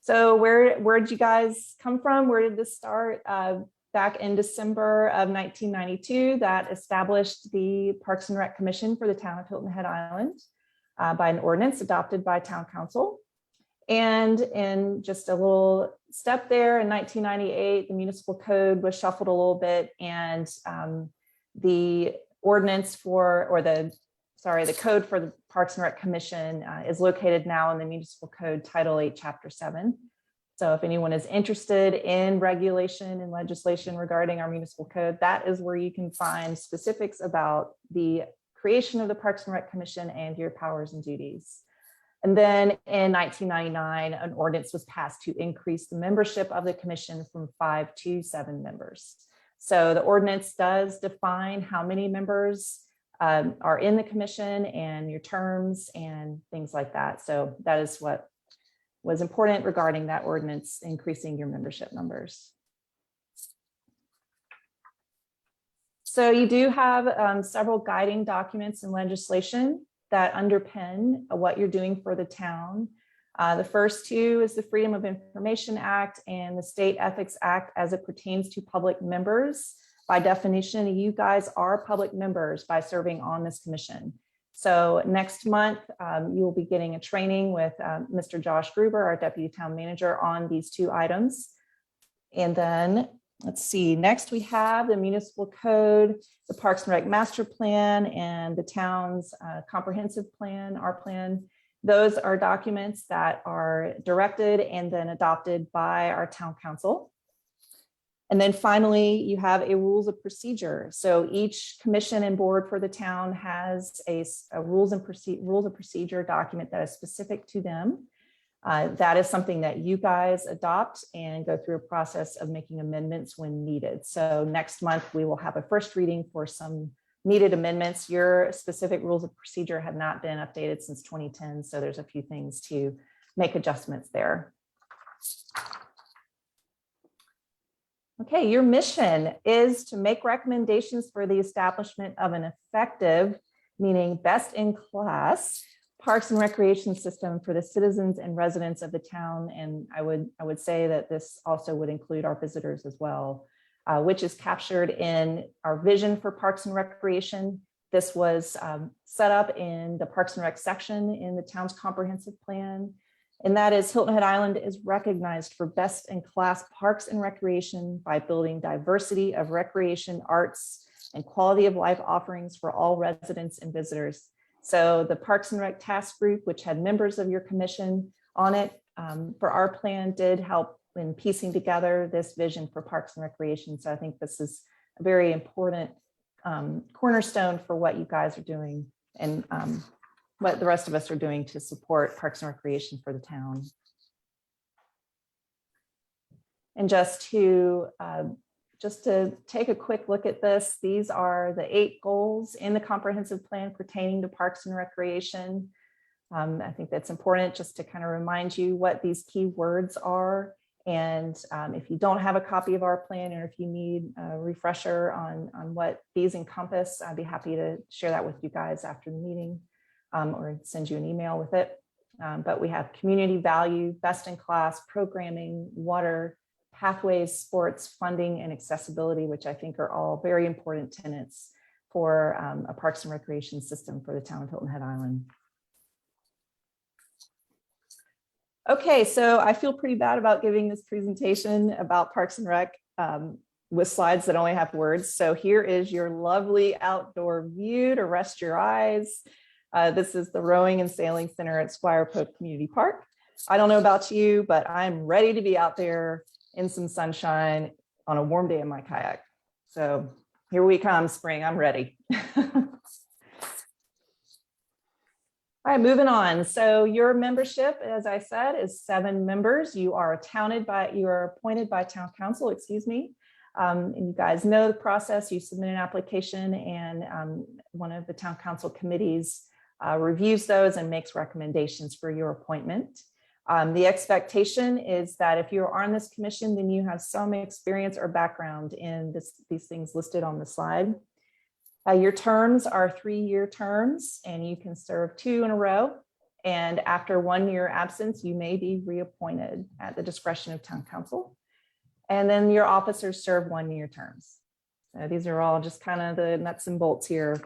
So where did you guys come from? Where did this start? Back in December of 1992, that established the Parks and Rec Commission for the town of Hilton Head Island by an ordinance adopted by town council. And in just a little step there in 1998, the municipal code was shuffled a little bit, and the ordinance the code for the Parks and Rec Commission is located now in the Municipal Code Title 8, Chapter 7. So if anyone is interested in regulation and legislation regarding our municipal code, that is where you can find specifics about the creation of the Parks and Rec Commission and your powers and duties. And then in 1999, an ordinance was passed to increase the membership of the commission from 5 to 7 members. So the ordinance does define how many members are in the commission and your terms and things like that. So that is what was important regarding that ordinance, increasing your membership numbers. So you do have several guiding documents and legislation that underpin what you're doing for the town. The first two is the Freedom of Information Act and the State Ethics Act as it pertains to public members. By definition, you guys are public members by serving on this commission. So next month, you will be getting a training with Mr. Josh Gruber, our Deputy Town Manager, on these 2 items. And then, let's see, next we have the municipal code, the Parks and Rec master plan, and the town's comprehensive plan, our plan. Those are documents that are directed and then adopted by our town council. And then finally, you have a rules of procedure. So each commission and board for the town has a rules of procedure document that is specific to them. That is something that you guys adopt and go through a process of making amendments when needed. So next month, we will have a first reading for some needed amendments. Your specific rules of procedure have not been updated since 2010. So there's a few things to make adjustments there. Okay, your mission is to make recommendations for the establishment of an effective, meaning best in class, parks and recreation system for the citizens and residents of the town. And I would say that this also would include our visitors as well, which is captured in our vision for parks and recreation. This was set up in the Parks and Rec section in the town's comprehensive plan. And that is Hilton Head Island is recognized for best in class parks and recreation by building diversity of recreation, arts, and quality of life offerings for all residents and visitors. So the Parks and Rec Task Group, which had members of your commission on it for our plan, did help in piecing together this vision for parks and recreation. So I think this is a very important cornerstone for what you guys are doing and what the rest of us are doing to support parks and recreation for the town. And just to take a quick look at this, these are the 8 goals in the comprehensive plan pertaining to parks and recreation. I think that's important just to kind of remind you what these key words are. And if you don't have a copy of our plan, or if you need a refresher on what these encompass, I'd be happy to share that with you guys after the meeting. Or send you an email with it. But we have community value, best in class, programming, water, pathways, sports, funding, and accessibility, which I think are all very important tenets for a parks and recreation system for the town of Hilton Head Island. Okay, so I feel pretty bad about giving this presentation about Parks and Rec with slides that only have words. So here is your lovely outdoor view to rest your eyes. This is the Rowing and Sailing Center at Squire Pope Community Park. I don't know about you, but I'm ready to be out there in some sunshine on a warm day in my kayak. So here we come, spring, I'm ready. All right, moving on. So your membership, as I said, is 7 members. You are appointed by town council, excuse me. And you guys know the process. You submit an application and one of the town council committees reviews those and makes recommendations for your appointment. The expectation is that if you're on this commission, then you have some experience or background in these things listed on the slide. Your terms are 3-year terms, and you can serve 2 in a row. And after 1 year absence, you may be reappointed at the discretion of town council. And then your officers serve 1-year terms. So these are all just kind of the nuts and bolts here.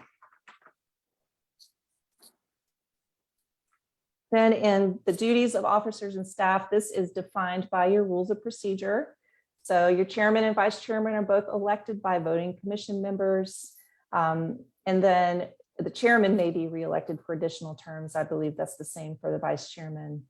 Then in the duties of officers and staff, this is defined by your rules of procedure. So your chairman and vice chairman are both elected by voting commission members. And then the chairman may be reelected for additional terms. I believe that's the same for the vice chairman.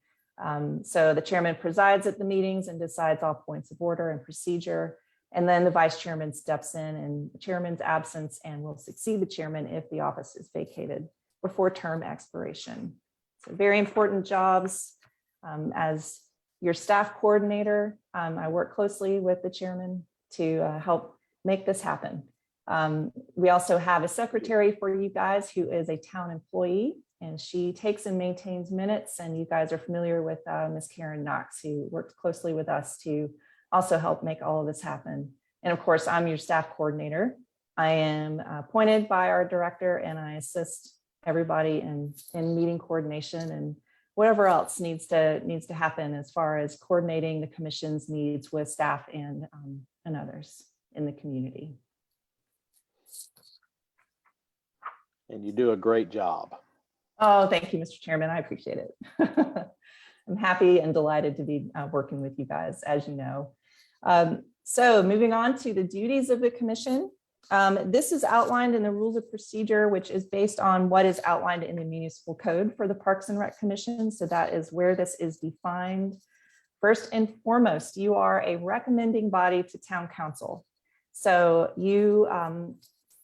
So the chairman presides at the meetings and decides all points of order and procedure. And then the vice chairman steps in the chairman's absence and will succeed the chairman if the office is vacated before term expiration. So very important jobs. As your staff coordinator, I work closely with the chairman to help make this happen. We also have a secretary for you guys who is a town employee, and she takes and maintains minutes. And you guys are familiar with Ms. Karen Knox, who works closely with us to also help make all of this happen. And of course, I'm your staff coordinator. I am appointed by our director, and I assist everybody in meeting coordination and whatever else needs to happen as far as coordinating the commission's needs with staff and others in the community. And you do a great job. Oh, thank you, Mr. Chairman. I appreciate it. I'm happy and delighted to be working with you guys, as you know. So moving on to the duties of the commission. This is outlined in the rules of procedure, which is based on what is outlined in the municipal code for the Parks and Rec Commission. So that is where this is defined. First and foremost, you are a recommending body to town council. So you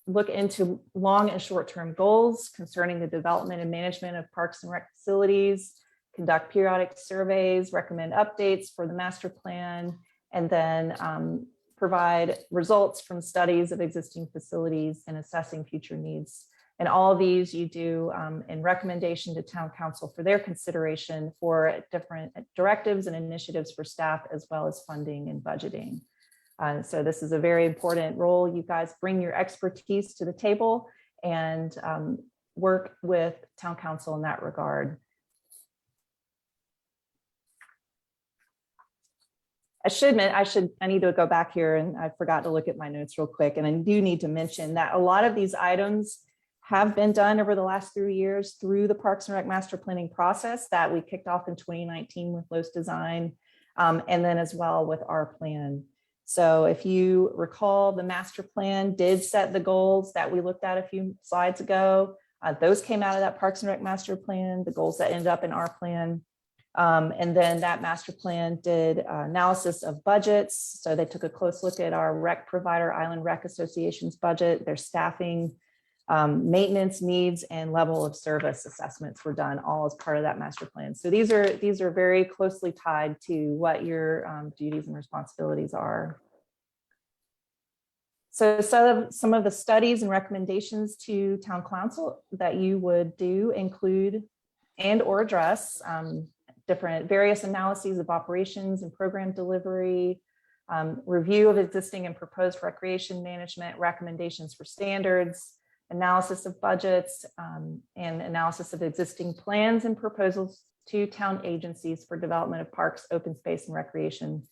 look into long and short-term goals concerning the development and management of parks and rec facilities, conduct periodic surveys, recommend updates for the master plan, and then provide results from studies of existing facilities and assessing future needs. And all of these you do in recommendation to town council for their consideration for different directives and initiatives for staff, as well as funding and budgeting. So this is a very important role. You guys bring your expertise to the table and work with town council in that regard. I need to go back here, and I forgot to look at my notes real quick. And I do need to mention that a lot of these items have been done over the last 3 years through the Parks and Rec master planning process that we kicked off in 2019 with Lowe's Design, and then as well with our plan. So if you recall, the master plan did set the goals that we looked at a few slides ago. Those came out of that Parks and Rec master plan, the goals that ended up in our plan. And then that master plan did analysis of budgets. So they took a close look at our rec provider, Island Rec Association's budget, their staffing, maintenance needs, and level of service assessments were done all as part of that master plan. So these are very closely tied to what your duties and responsibilities are. So some of the studies and recommendations to town council that you would do include and or address various analyses of operations and program delivery, review of existing and proposed recreation management recommendations for standards, analysis of budgets, and analysis of existing plans and proposals to town agencies for development of parks, open space, and recreation.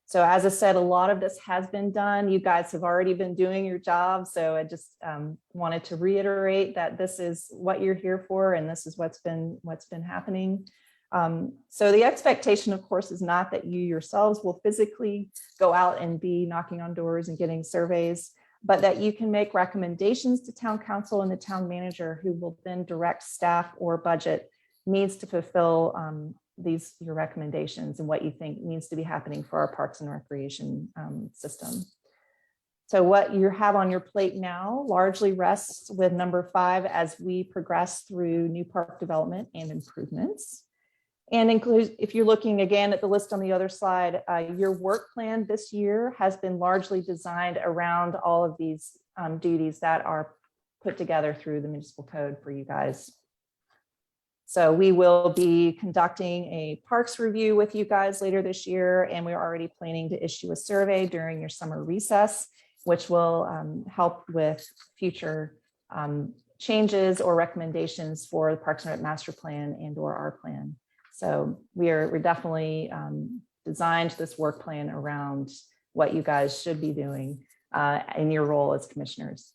So as I said, a lot of this has been done. You guys have already been doing your job. So I just wanted to reiterate that this is what you're here for, and this is what's been happening. So the expectation, of course, is not that you yourselves will physically go out and be knocking on doors and getting surveys, but that you can make recommendations to town council and the town manager, who will then direct staff or budget needs to fulfill your recommendations and what you think needs to be happening for our parks and recreation system. So what you have on your plate now largely rests with number 5 as we progress through new park development and improvements. And includes, if you're looking again at the list on the other slide, your work plan this year has been largely designed around all of these duties that are put together through the municipal code for you guys. So we will be conducting a parks review with you guys later this year, and we're already planning to issue a survey during your summer recess, which will help with future changes or recommendations for the Parks and Rec master plan and or our plan. So we're definitely designed this work plan around what you guys should be doing in your role as commissioners.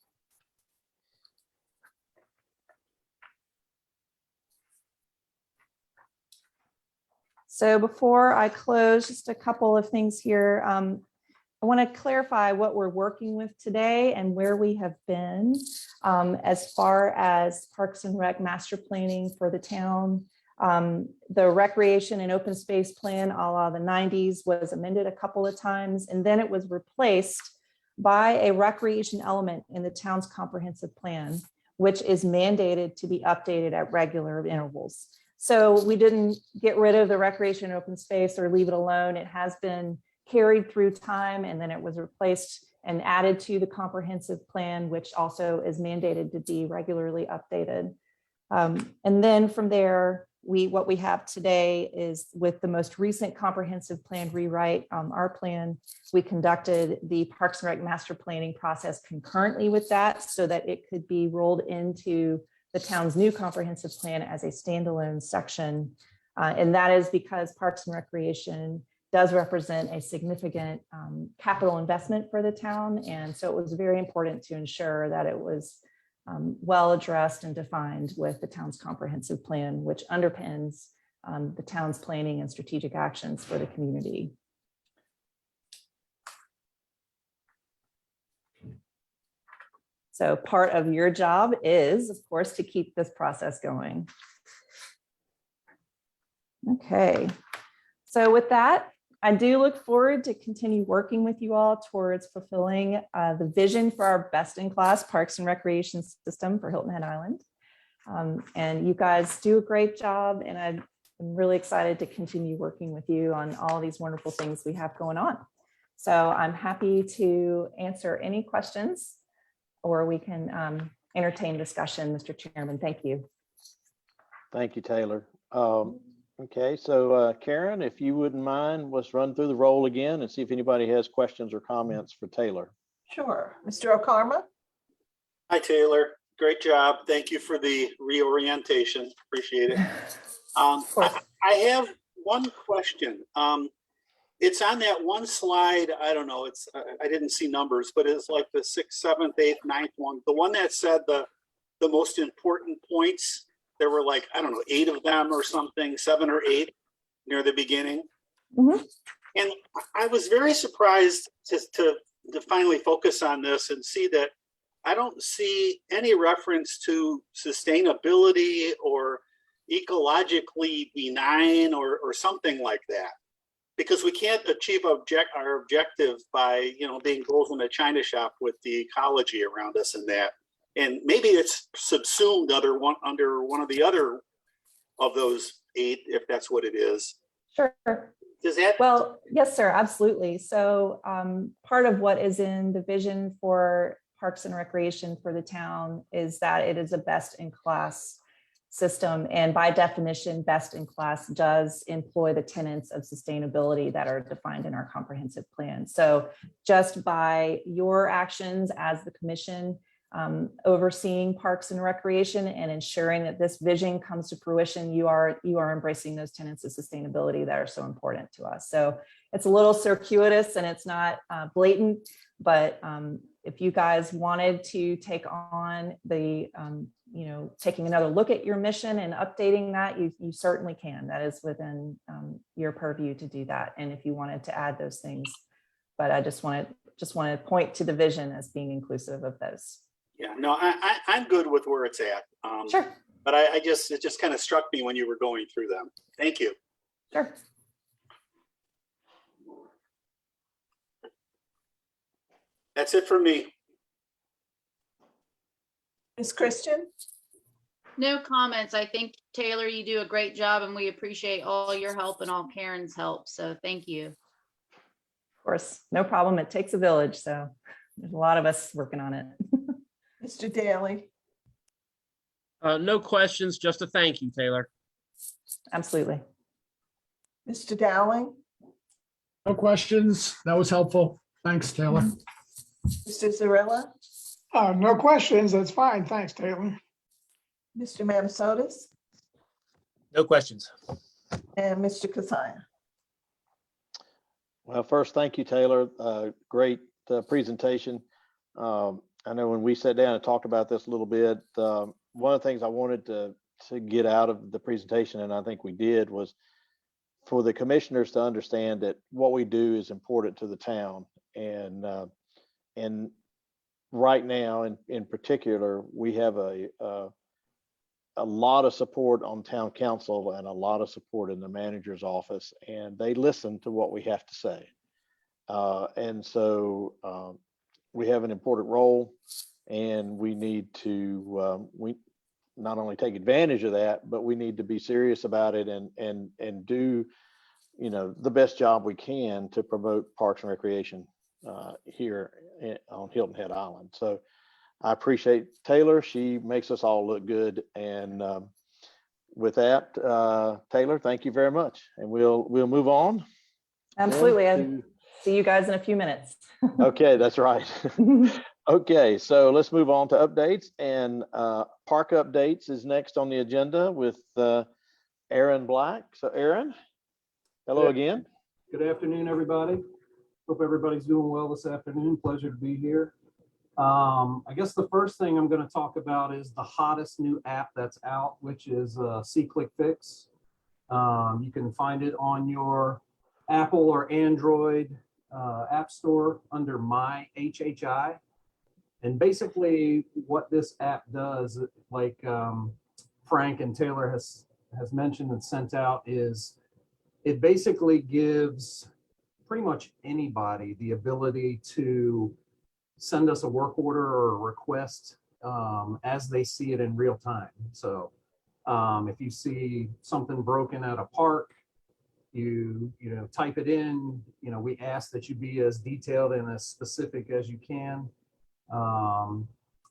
So before I close, just a couple of things here. I want to clarify what we're working with today and where we have been as far as Parks and Rec master planning for the town. The recreation and open space plan, a la the 90s, was amended a couple of times, and then it was replaced by a recreation element in the town's comprehensive plan, which is mandated to be updated at regular intervals. So we didn't get rid of the recreation and open space or leave it alone. It has been carried through time, and then it was replaced and added to the comprehensive plan, which also is mandated to be regularly updated. And then from there, what we have today is, with the most recent comprehensive plan rewrite, our plan, we conducted the Parks and Rec master planning process concurrently with that, so that it could be rolled into the town's new comprehensive plan as a standalone section. And that is because Parks and Recreation does represent a significant capital investment for the town. And so it was very important to ensure that it was well addressed and defined with the town's comprehensive plan, which underpins the town's planning and strategic actions for the community. So part of your job is, of course, to keep this process going. Okay, so with that, I do look forward to continue working with you all towards fulfilling the vision for our best-in-class parks and recreation system for Hilton Head Island. And you guys do a great job, and I'm really excited to continue working with you on all these wonderful things we have going on. So I'm happy to answer any questions, or we can entertain discussion, Mr. Chairman. Thank you. Thank you, Taylor. Okay, so Karen, if you wouldn't mind, let's run through the roll again and see if anybody has questions or comments for Taylor. Sure. Mr. O'Karma? Hi, Taylor. Great job. Thank you for the reorientation. Appreciate it. I have one question. It's on that one slide. I don't know. I didn't see numbers, but it's like the 6th, 7th, 8th, 9th one. The one that said the most important points. There were like, I don't know, 8 of them or something, 7 or 8 near the beginning. Mm-hmm. And I was very surprised to finally focus on this and see that I don't see any reference to sustainability or ecologically benign or something like that. Because we can't achieve our objective by, being goals in a china shop with the ecology around us and that. And maybe it's subsumed under one of the other of those 8, if that's what it is. Sure. Does that? Well, yes, sir, absolutely. So part of what is in the vision for Parks and Recreation for the town is that it is a best-in-class system. And by definition, best-in-class does employ the tenets of sustainability that are defined in our comprehensive plan. So just by your actions as the commission, overseeing Parks and Recreation and ensuring that this vision comes to fruition, you are embracing those tenets of sustainability that are so important to us. So it's a little circuitous and it's not blatant, but if you guys wanted to take on the, taking another look at your mission and updating that, you certainly can. That is within your purview to do that. And if you wanted to add those things, but I just wanted to point to the vision as being inclusive of those. Yeah, no, I'm good with where it's at. Sure. But it just kind of struck me when you were going through them. Thank you. Sure. That's it for me. Ms. Christian? No comments. I think, Taylor, you do a great job and we appreciate all your help and all Karen's help. So thank you. Of course, no problem. It takes a village. So there's a lot of us working on it. Mr. Daly? No questions, just a thank you, Taylor. Absolutely. Mr. Dowling? No questions. That was helpful. Thanks, Taylor. Mr. Zarilla? No questions. That's fine. Thanks, Taylor. Mr. Manasotis? No questions. And Mr. Kasaya? Well, first, thank you, Taylor. Great presentation. I know when we sat down and talked about this a little bit, one of the things I wanted to get out of the presentation, and I think we did, was for the commissioners to understand that what we do is important to the town. And right now, in particular, we have a lot of support on town council and a lot of support in the manager's office, and they listen to what we have to say. And so we have an important role, and we need to we not only take advantage of that, but we need to be serious about it and do the best job we can to promote Parks and Recreation here on Hilton Head Island. So I appreciate Taylor. She makes us all look good. And with that, Taylor, thank you very much. And we'll move on. Absolutely. I'll see you guys in a few minutes. Okay, that's right. Okay, so let's move on to updates. And park updates is next on the agenda with Aaron Black. So Aaron, hello again. Good afternoon, everybody. Hope everybody's doing well this afternoon. Pleasure to be here. I guess the first thing I'm going to talk about is the hottest new app that's out, which is C-Click Fix. You can find it on your Apple or Android app store under My HHI. And basically what this app does, like Frank and Taylor has mentioned and sent out, is it basically gives pretty much anybody the ability to send us a work order or a request as they see it in real time. So if you see something broken at a park, you type it in. We ask that you be as detailed and as specific as you can.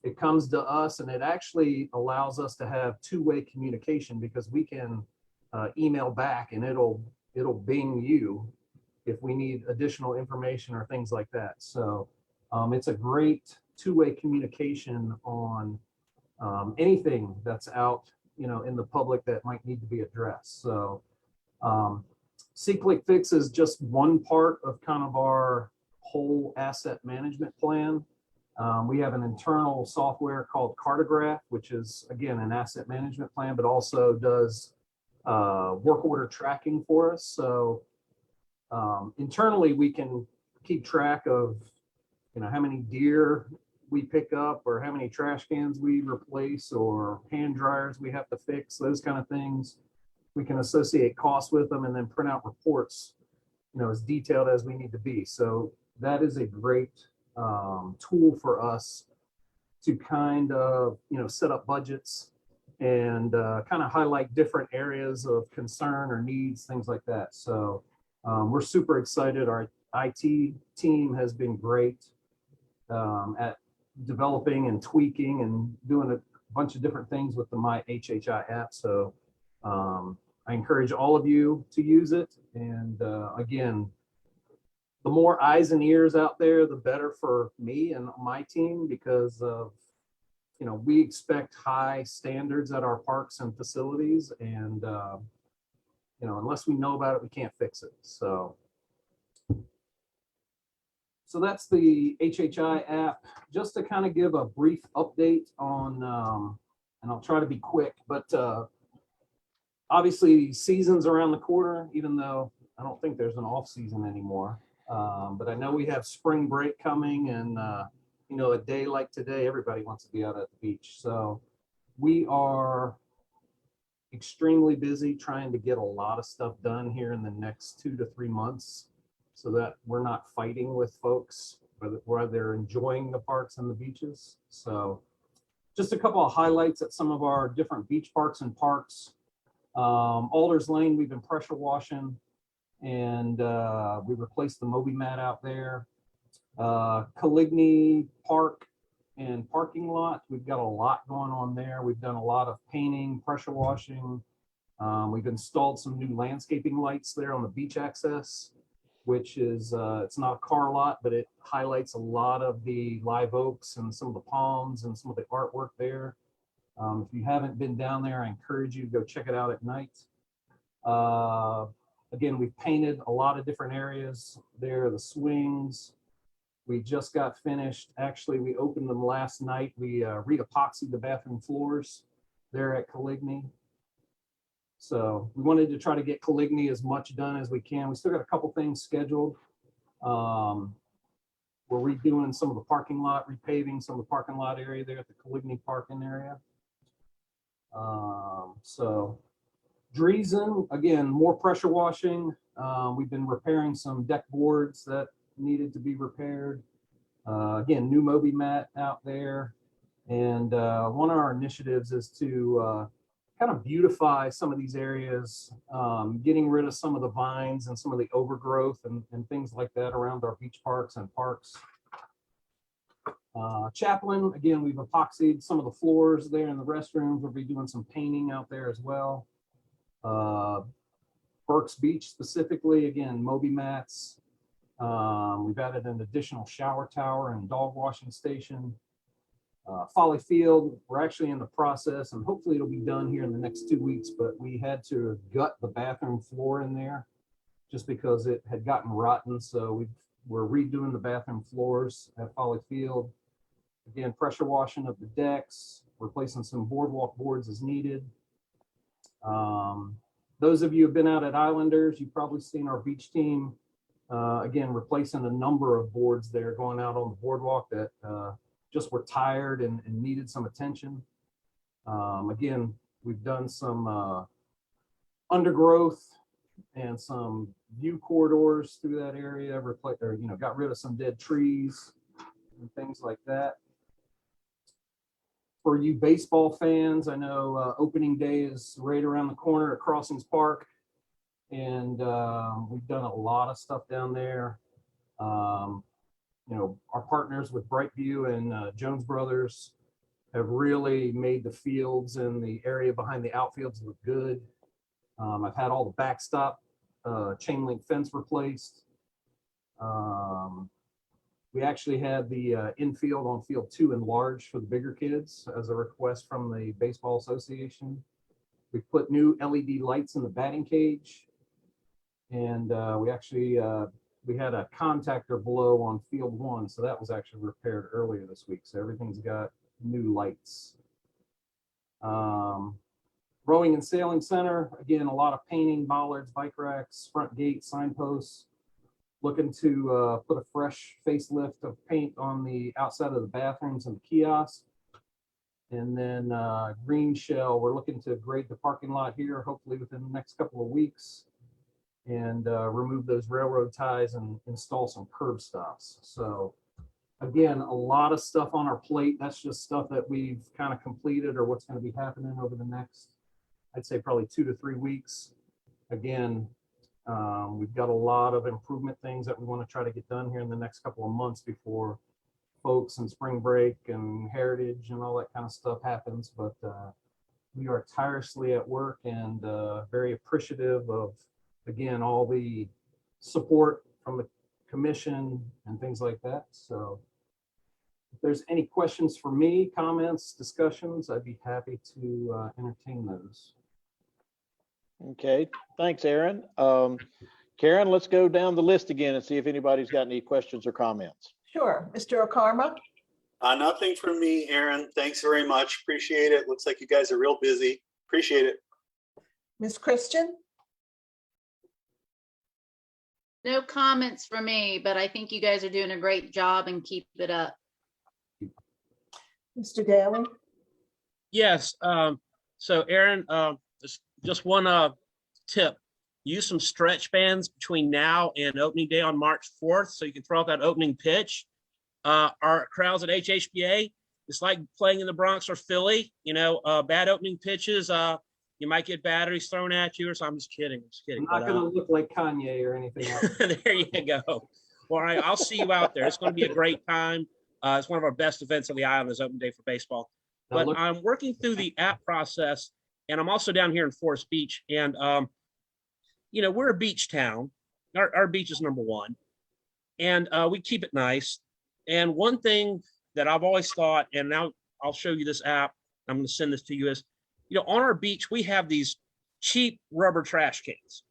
It comes to us, and it actually allows us to have two-way communication, because we can email back, and it'll bing you if we need additional information or things like that. So it's a great two-way communication on anything that's out, in the public that might need to be addressed. So C-Click Fix is just one part of kind of our whole asset management plan. We have an internal software called Cartograph, which is, again, an asset management plan, but also does work order tracking for us. So internally, we can keep track of, how many deer we pick up, or how many trash cans we replace, or hand dryers we have to fix, those kind of things. We can associate costs with them and then print out reports, as detailed as we need to be. So that is a great tool for us to kind of, set up budgets and kind of highlight different areas of concern or needs, things like that. So we're super excited. Our IT team has been great at developing and tweaking and doing a bunch of different things with the My HHI app. So I encourage all of you to use it. And again, the more eyes and ears out there, the better for me and my team, because of, we expect high standards at our parks and facilities, and unless we know about it, we can't fix it. So that's the HHI app. Just to kind of give a brief update on, and I'll try to be quick, but obviously season's around the corner, even though I don't think there's an off season anymore. But I know we have spring break coming, and a day like today, everybody wants to be out at the beach. So we are extremely busy trying to get a lot of stuff done here in the next 2 to 3 months, so that we're not fighting with folks, whether they're enjoying the parks and the beaches. So just a couple of highlights at some of our different beach parks and parks. Alders Lane, we've been pressure washing, and we replaced the Moby mat out there. Coligny Park and parking lot, we've got a lot going on there. We've done a lot of painting, pressure washing. We've installed some new landscaping lights there on the beach access, which is, it's not a car lot, but it highlights a lot of the live oaks and some of the palms and some of the artwork there. If you haven't been down there, I encourage you to go check it out at night. Again, we've painted a lot of different areas there, the swings. We just got finished. Actually, we opened them last night. We re-epoxied the bathroom floors there at Coligny. So we wanted to try to get Coligny as much done as we can. We still got a couple things scheduled. We're redoing some of the parking lot, repaving some of the parking lot area there at the Coligny parking area. So Dreesen, again, more pressure washing. We've been repairing some deck boards that needed to be repaired. Again, new Moby mat out there. And one of our initiatives is to kind of beautify some of these areas, getting rid of some of the vines and some of the overgrowth and things like that around our beach parks and parks. Chaplain, again, we've epoxied some of the floors there in the restrooms. We'll be doing some painting out there as well. Burke's Beach specifically, again, Moby mats. We've added an additional shower tower and dog washing station. Folly Field, we're actually in the process, and hopefully it'll be done here in the next 2 weeks, but we had to gut the bathroom floor in there just because it had gotten rotten. So we're redoing the bathroom floors at Folly Field. Again, pressure washing of the decks, replacing some boardwalk boards as needed. Those of you who've been out at Islanders, you've probably seen our beach team, again, replacing a number of boards there going out on the boardwalk that just were tired and needed some attention. Again, we've done some undergrowth and some view corridors through that area, got rid of some dead trees and things like that. For you baseball fans, I know opening day is right around the corner at Crossings Park, and we've done a lot of stuff down there. Our partners with Brightview and Jones Brothers have really made the fields and the area behind the outfields look good. I've had all the backstop chain link fence replaced. We actually had the infield on field 2 enlarged for the bigger kids as a request from the Baseball Association. We put new LED lights in the batting cage. And we actually, we had a contactor blow on field 1. So that was actually repaired earlier this week. So everything's got new lights. Rowing and Sailing Center, again, a lot of painting, bollards, bike racks, front gate, signposts. Looking to put a fresh facelift of paint on the outside of the bathrooms and the kiosk. And then green shell, we're looking to grade the parking lot here, hopefully within the next couple of weeks, and remove those railroad ties and install some curb stops. So again, a lot of stuff on our plate. That's just stuff that we've kind of completed or what's going to be happening over the next, I'd say probably 2 to 3 weeks. Again, we've got a lot of improvement things that we want to try to get done here in the next couple of months before folks and spring break and heritage and all that kind of stuff happens. But we are tirelessly at work and very appreciative of, again, all the support from the commission and things like that. So if there's any questions for me, comments, discussions, I'd be happy to entertain those. Okay, thanks, Aaron. Karen, let's go down the list again and see if anybody's got any questions or comments. Sure. Mr. Okarma? Nothing from me, Aaron. Thanks very much. Appreciate it. Looks like you guys are real busy. Appreciate it. Ms. Christian? No comments from me, but I think you guys are doing a great job and keep it up. Mr. Daly? Yes. So Aaron, just one tip. Use some stretch bands between now and opening day on March 4th so you can throw out that opening pitch. Our crowds at HHBA, it's like playing in the Bronx or Philly. Bad opening pitches, you might get batteries thrown at you or something. I'm just kidding. I'm not going to look like Kanye or anything else. There you go. Well, all right, I'll see you out there. It's going to be a great time. It's one of our best events on the island is open day for baseball. But I'm working through the app process, and I'm also down here in Forest Beach. And, we're a beach town. Our beach is number one. And we keep it nice. And one thing that I've always thought, and now I'll show you this app, I'm going to send this to you, is, on our beach, we have these cheap rubber trash cans.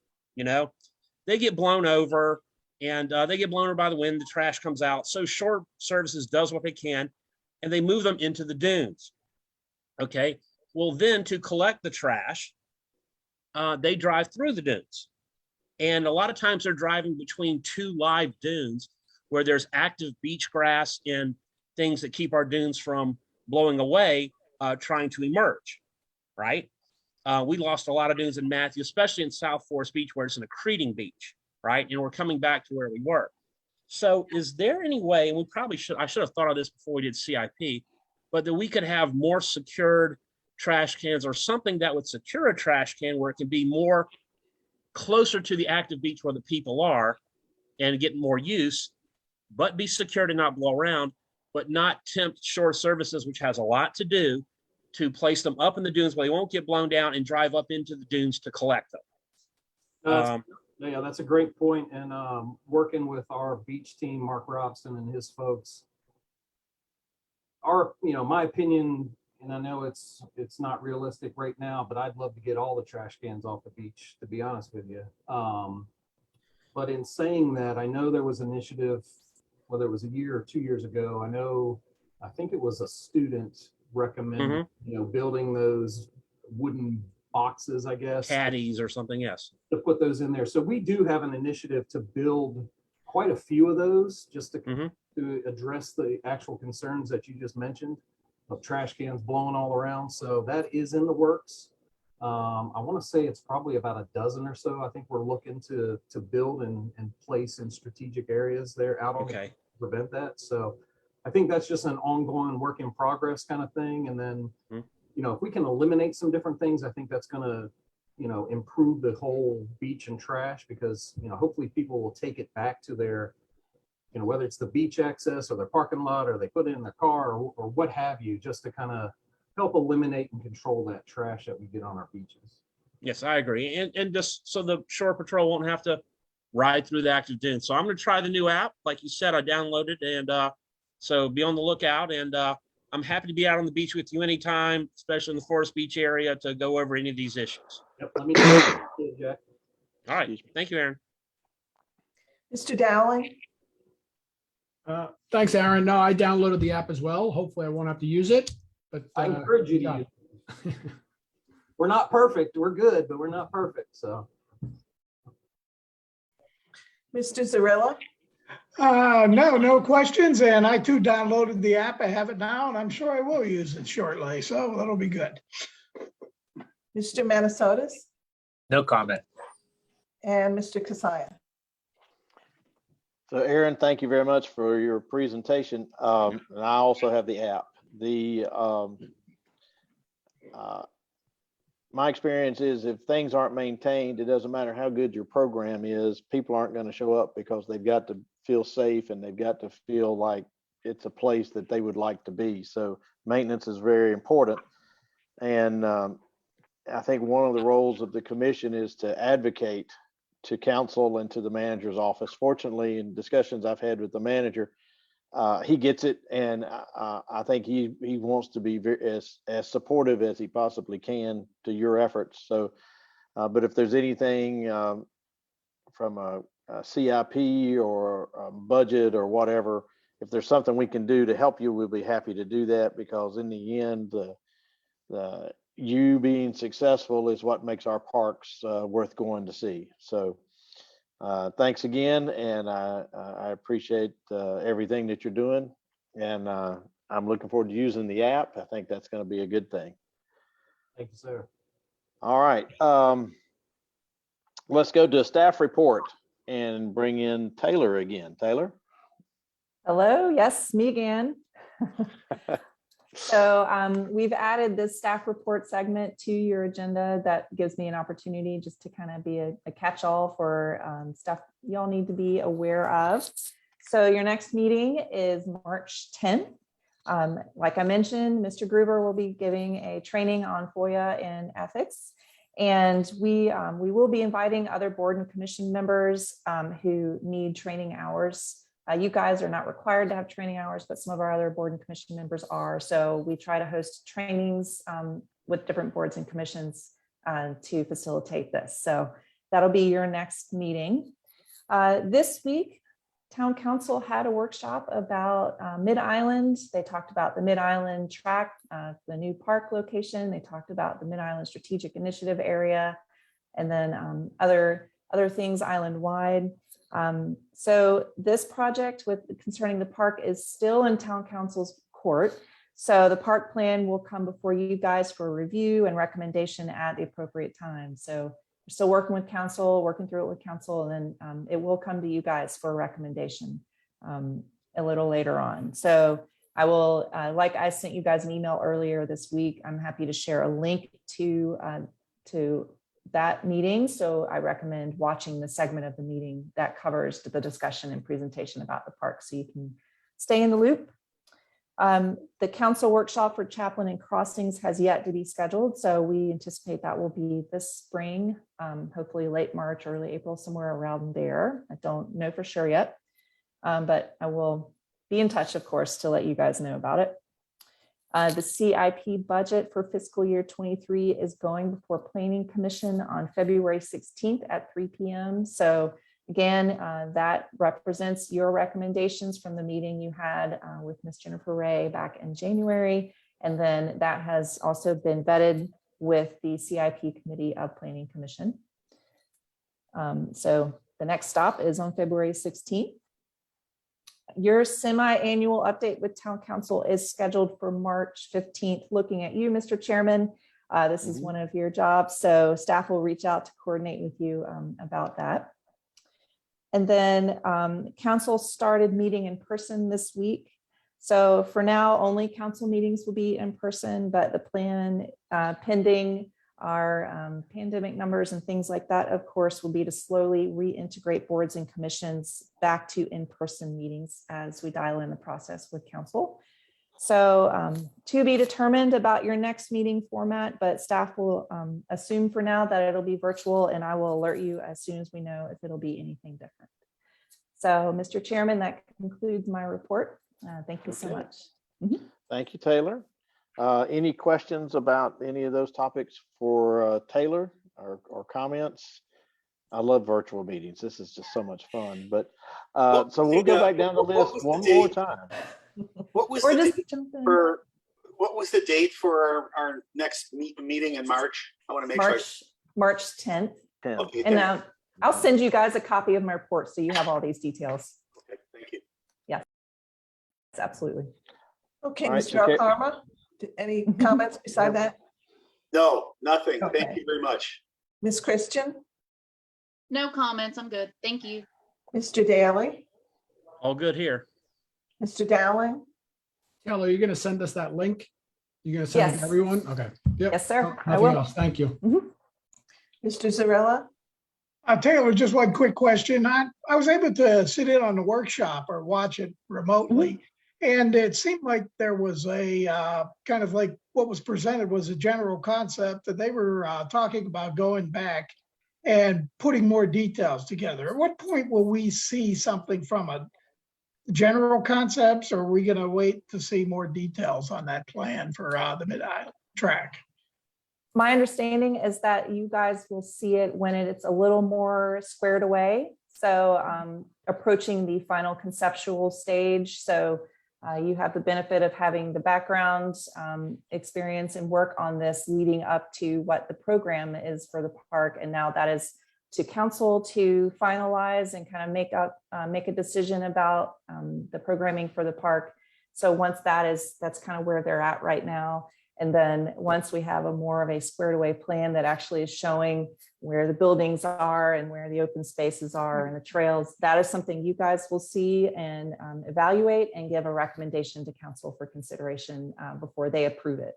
They get blown over and they get blown over by the wind. The trash comes out. So Shore Services does what they can, and they move them into the dunes. Okay. Well, then to collect the trash, they drive through the dunes. And a lot of times they're driving between 2 live dunes where there's active beach grass and things that keep our dunes from blowing away, trying to emerge, right? We lost a lot of dunes in Matthew, especially in South Forest Beach, where it's an accreting beach, right? And we're coming back to where we were. So is there any way, and I should have thought of this before we did CIP, but that we could have more secured trash cans or something that would secure a trash can where it can be more closer to the active beach where the people are and get more use, but be secured and not blow around, but not tempt Shore Services, which has a lot to do, to place them up in the dunes where they won't get blown down and drive up into the dunes to collect them. Yeah, that's a great point. And working with our beach team, Mark Robson and his folks, my opinion, and I know it's not realistic right now, but I'd love to get all the trash cans off the beach, to be honest with you. But in saying that, I know there was an initiative, whether it was a year or 2 years ago, I know I think it was a student recommended, building those wooden boxes, I guess. Caddies or something, yes. To put those in there. So we do have an initiative to build quite a few of those just to address the actual concerns that you just mentioned of trash cans blowing all around. So that is in the works. I want to say it's probably about a dozen or so. I think we're looking to build and place in strategic areas there out on to prevent that. So I think that's just an ongoing work in progress kind of thing. And then, if we can eliminate some different things, I think that's going to, improve the whole beach and trash, because, hopefully people will take it back to their, whether it's the beach access or their parking lot, or they put it in their car or what have you, just to kind of help eliminate and control that trash that we get on our beaches. Yes, I agree. And just so the shore patrol won't have to ride through the active dune. So I'm going to try the new app. Like you said, I downloaded, and so be on the lookout. And I'm happy to be out on the beach with you anytime, especially in the Forest Beach area, to go over any of these issues. Yep, let me know, Jack. All right. Thank you, Aaron. Mr. Dowling? Thanks, Aaron. No, I downloaded the app as well. Hopefully I won't have to use it, but I encourage you to use it. We're not perfect. We're good, but we're not perfect. So, Mr. Zarilla? No questions. And I too downloaded the app. I have it now, and I'm sure I will use it shortly. So that'll be good. Mr. Manasotis? No comment. And Mr. Kasaya? So Aaron, thank you very much for your presentation. And I also have the app. My experience is if things aren't maintained, it doesn't matter how good your program is, people aren't going to show up because they've got to feel safe and they've got to feel like it's a place that they would like to be. So maintenance is very important. And I think one of the roles of the commission is to advocate to council and to the manager's office. Fortunately, in discussions I've had with the manager, he gets it, and I think he wants to be as supportive as he possibly can to your efforts. So, but if there's anything from a CIP or a budget or whatever, if there's something we can do to help you, we'll be happy to do that, because in the end, you being successful is what makes our parks worth going to see. So thanks again, and I appreciate everything that you're doing, and I'm looking forward to using the app. I think that's going to be a good thing. Thank you, sir. All right, let's go to a staff report and bring in Taylor again. Taylor? Hello, yes, me again. So we've added this staff report segment to your agenda. That gives me an opportunity just to kind of be a catch-all for stuff y'all need to be aware of. So your next meeting is March 10th. Like I mentioned, Mr. Gruber will be giving a training on FOIA and ethics. And we will be inviting other board and commission members who need training hours. You guys are not required to have training hours, but some of our other board and commission members are. So we try to host trainings with different boards and commissions to facilitate this. So that'll be your next meeting. This week, Town Council had a workshop about Mid-Island. They talked about the Mid-Island track, the new park location. They talked about the Mid-Island Strategic Initiative area, and then other things island-wide. So this project concerning the park is still in Town Council's court. So the park plan will come before you guys for review and recommendation at the appropriate time. So we're still working with council, working through it with council, and then it will come to you guys for a recommendation a little later on. So I will, like I sent you guys an email earlier this week, I'm happy to share a link to that meeting. So I recommend watching the segment of the meeting that covers the discussion and presentation about the park, so you can stay in the loop. The council workshop for Chaplain and Crossings has yet to be scheduled. So we anticipate that will be this spring, hopefully late March, early April, somewhere around there. I don't know for sure yet, but I will be in touch, of course, to let you guys know about it. The CIP budget for fiscal year 23 is going before Planning Commission on February 16th at 3 p.m. So Again, that represents your recommendations from the meeting you had with Ms. Jennifer Ray back in January. And then that has also been vetted with the CIP Committee of Planning Commission. So the next stop is on February 16th. Your semi-annual update with Town Council is scheduled for March 15th. Looking at you, Mr. Chairman, this is one of your jobs. So staff will reach out to coordinate with you about that. And then council started meeting in person this week. So for now, only council meetings will be in person, but the plan pending our pandemic numbers and things like that, of course, will be to slowly reintegrate boards and commissions back to in-person meetings as we dial in the process with council. So to be determined about your next meeting format, but staff will assume for now that it'll be virtual, and I will alert you as soon as we know if it'll be anything different. So, Mr. Chairman, that concludes my report. Thank you so much. Thank you, Taylor. Any questions about any of those topics for Taylor or comments? I love virtual meetings. This is just so much fun. But so we'll go back down the list one more time. What was the date for our next meeting in March? I want to make sure. March 10th. Okay, And now I'll send you guys a copy of my report so you have all these details. okay, thank you. Yes, absolutely. Okay, All right, Mr. okay. Alcarma, any comments beside that? No, nothing. Thank Okay. you very much. Ms. Christian, No comments. I'm good. Thank you. Mr. Daly, All good here. Mr. Dowling, Taylor, you're gonna send us that link? You're gonna send it Yes. to everyone? Okay. Yep. Yes, sir. No- I Nothing will. else. Thank you. Mr. Zarella, Taylor, just one quick question. I was able to sit in on the workshop or watch it remotely. And it seemed like there was a kind of like what was presented was a general concept that they were talking about going back and putting more details together. At what point will we see something from a general concepts, or are we going to wait to see more details on that plan for the Mid-Island track? My understanding is that you guys will see it when it's a little more squared away. So approaching the final conceptual stage. So you have the benefit of having the background experience and work on this leading up to what the program is for the park. And now that is to council to finalize and kind of make a decision about the programming for the park. So once that's kind of where they're at right now. And then once we have a more of a squared away plan that actually is showing where the buildings are and where the open spaces are and the trails, that is something you guys will see and evaluate and give a recommendation to council for consideration before they approve it.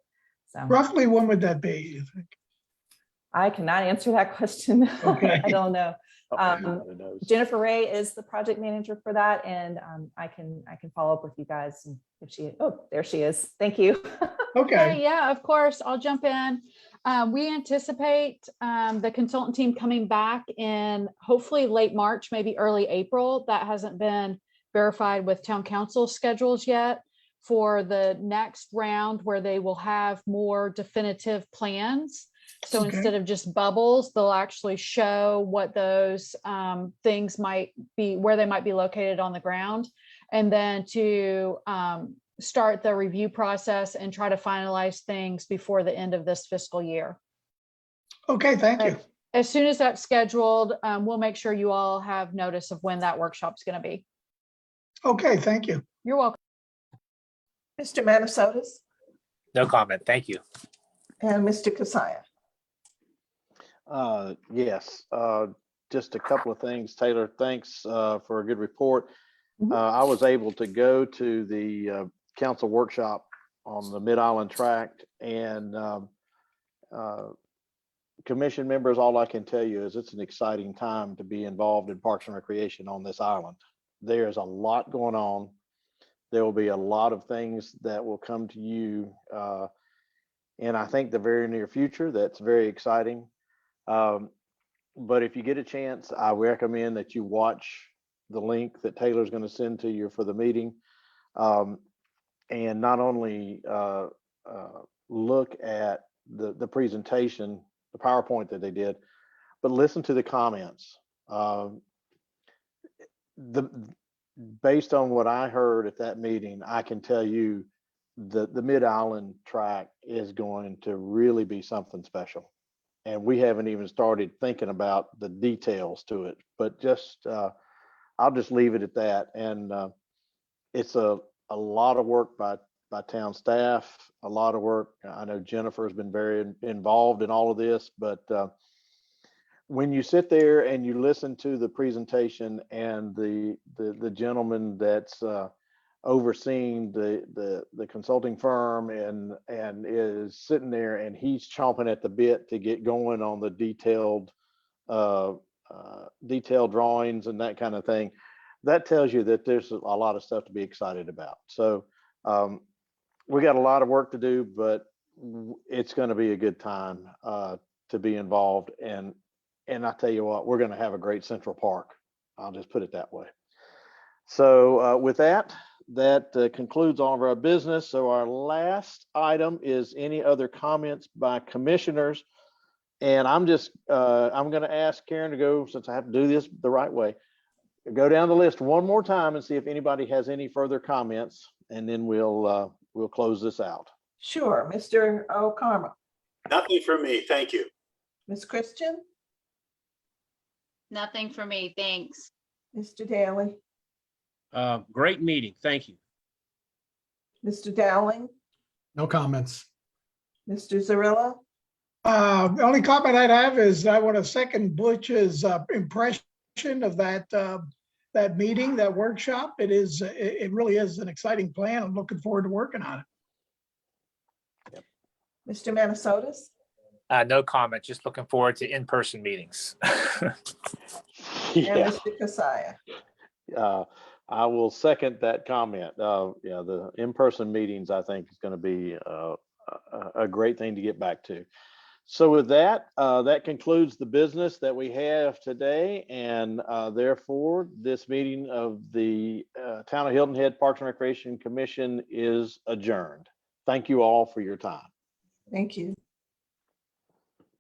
So Roughly when would that be, you think? I cannot answer that question. Okay. I don't know. Who knows? Jennifer Ray is the project manager for that, and I can follow up with you guys. And if there she is. Thank you. Okay. Yeah, of course. I'll jump in. We anticipate the consultant team coming back in hopefully late March, maybe early April. That hasn't been verified with town council schedules yet for the next round where they will have more definitive plans. So Okay. instead of just bubbles, they'll actually show what those things might be, where they might be located on the ground, and then to start the review process and try to finalize things before the end of this fiscal year. Okay, thank you. As soon as that's scheduled, we'll make sure you all have notice of when that workshop's going to be. Okay, thank you. You're welcome. Mr. Manasotis, No comment. Thank you. and Mr. Kasaya. Yes, just a couple of things. Taylor, thanks for a good report. I was able to go to the council workshop on the Mid-Island tract, and commission members, all I can tell you is it's an exciting time to be involved in Parks and Recreation on this island. There's a lot going on. There will be a lot of things that will come to you, and I think the very near future. That's very exciting. But if you get a chance, I recommend that you watch the link that Taylor's going to send to you for the meeting, and not only look at the presentation, the PowerPoint that they did, but listen to the comments. based on what I heard at that meeting, I can tell you the Mid-Island track is going to really be something special. And we haven't even started thinking about the details to it, but just, I'll just leave it at that. And it's a lot of work by town staff, a lot of work. I know Jennifer has been very involved in all of this, but when you sit there and you listen to the presentation and the gentleman that's overseeing the consulting firm and is sitting there and he's chomping at the bit to get going on the detailed drawings and that kind of thing, that tells you that there's a lot of stuff to be excited about. So we got a lot of work to do, but it's going to be a good time to be involved. And I tell you what, we're going to have a great Central Park. I'll just put it that way. So with that concludes all of our business. So our last item is any other comments by commissioners. And I'm going to ask Karen to go, since I have to do this the right way, go down the list one more time and see if anybody has any further comments, and then we'll close this out. Sure, Mr. O'Carmel. Nothing for me. Thank you. Ms. Christian, Nothing for me, thanks. Mr. Daly, Great meeting. Thank you. Mr. Dowling, No comments. Mr. Zarilla, The only comment I'd have is I want to second Butch's impression of that meeting, that workshop. It really is an exciting plan. I'm looking forward to working on it. Mr. Manasotis, No comment, just looking forward to in-person meetings. and Yeah. Mr. Kasaya. I will second that comment. Yeah, the in-person meetings, I think, is going to be a great thing to get back to. So with that, that concludes the business that we have today. And therefore, this meeting of the Town of Hilton Head Parks and Recreation Commission is adjourned. Thank you all for your time. Thank you.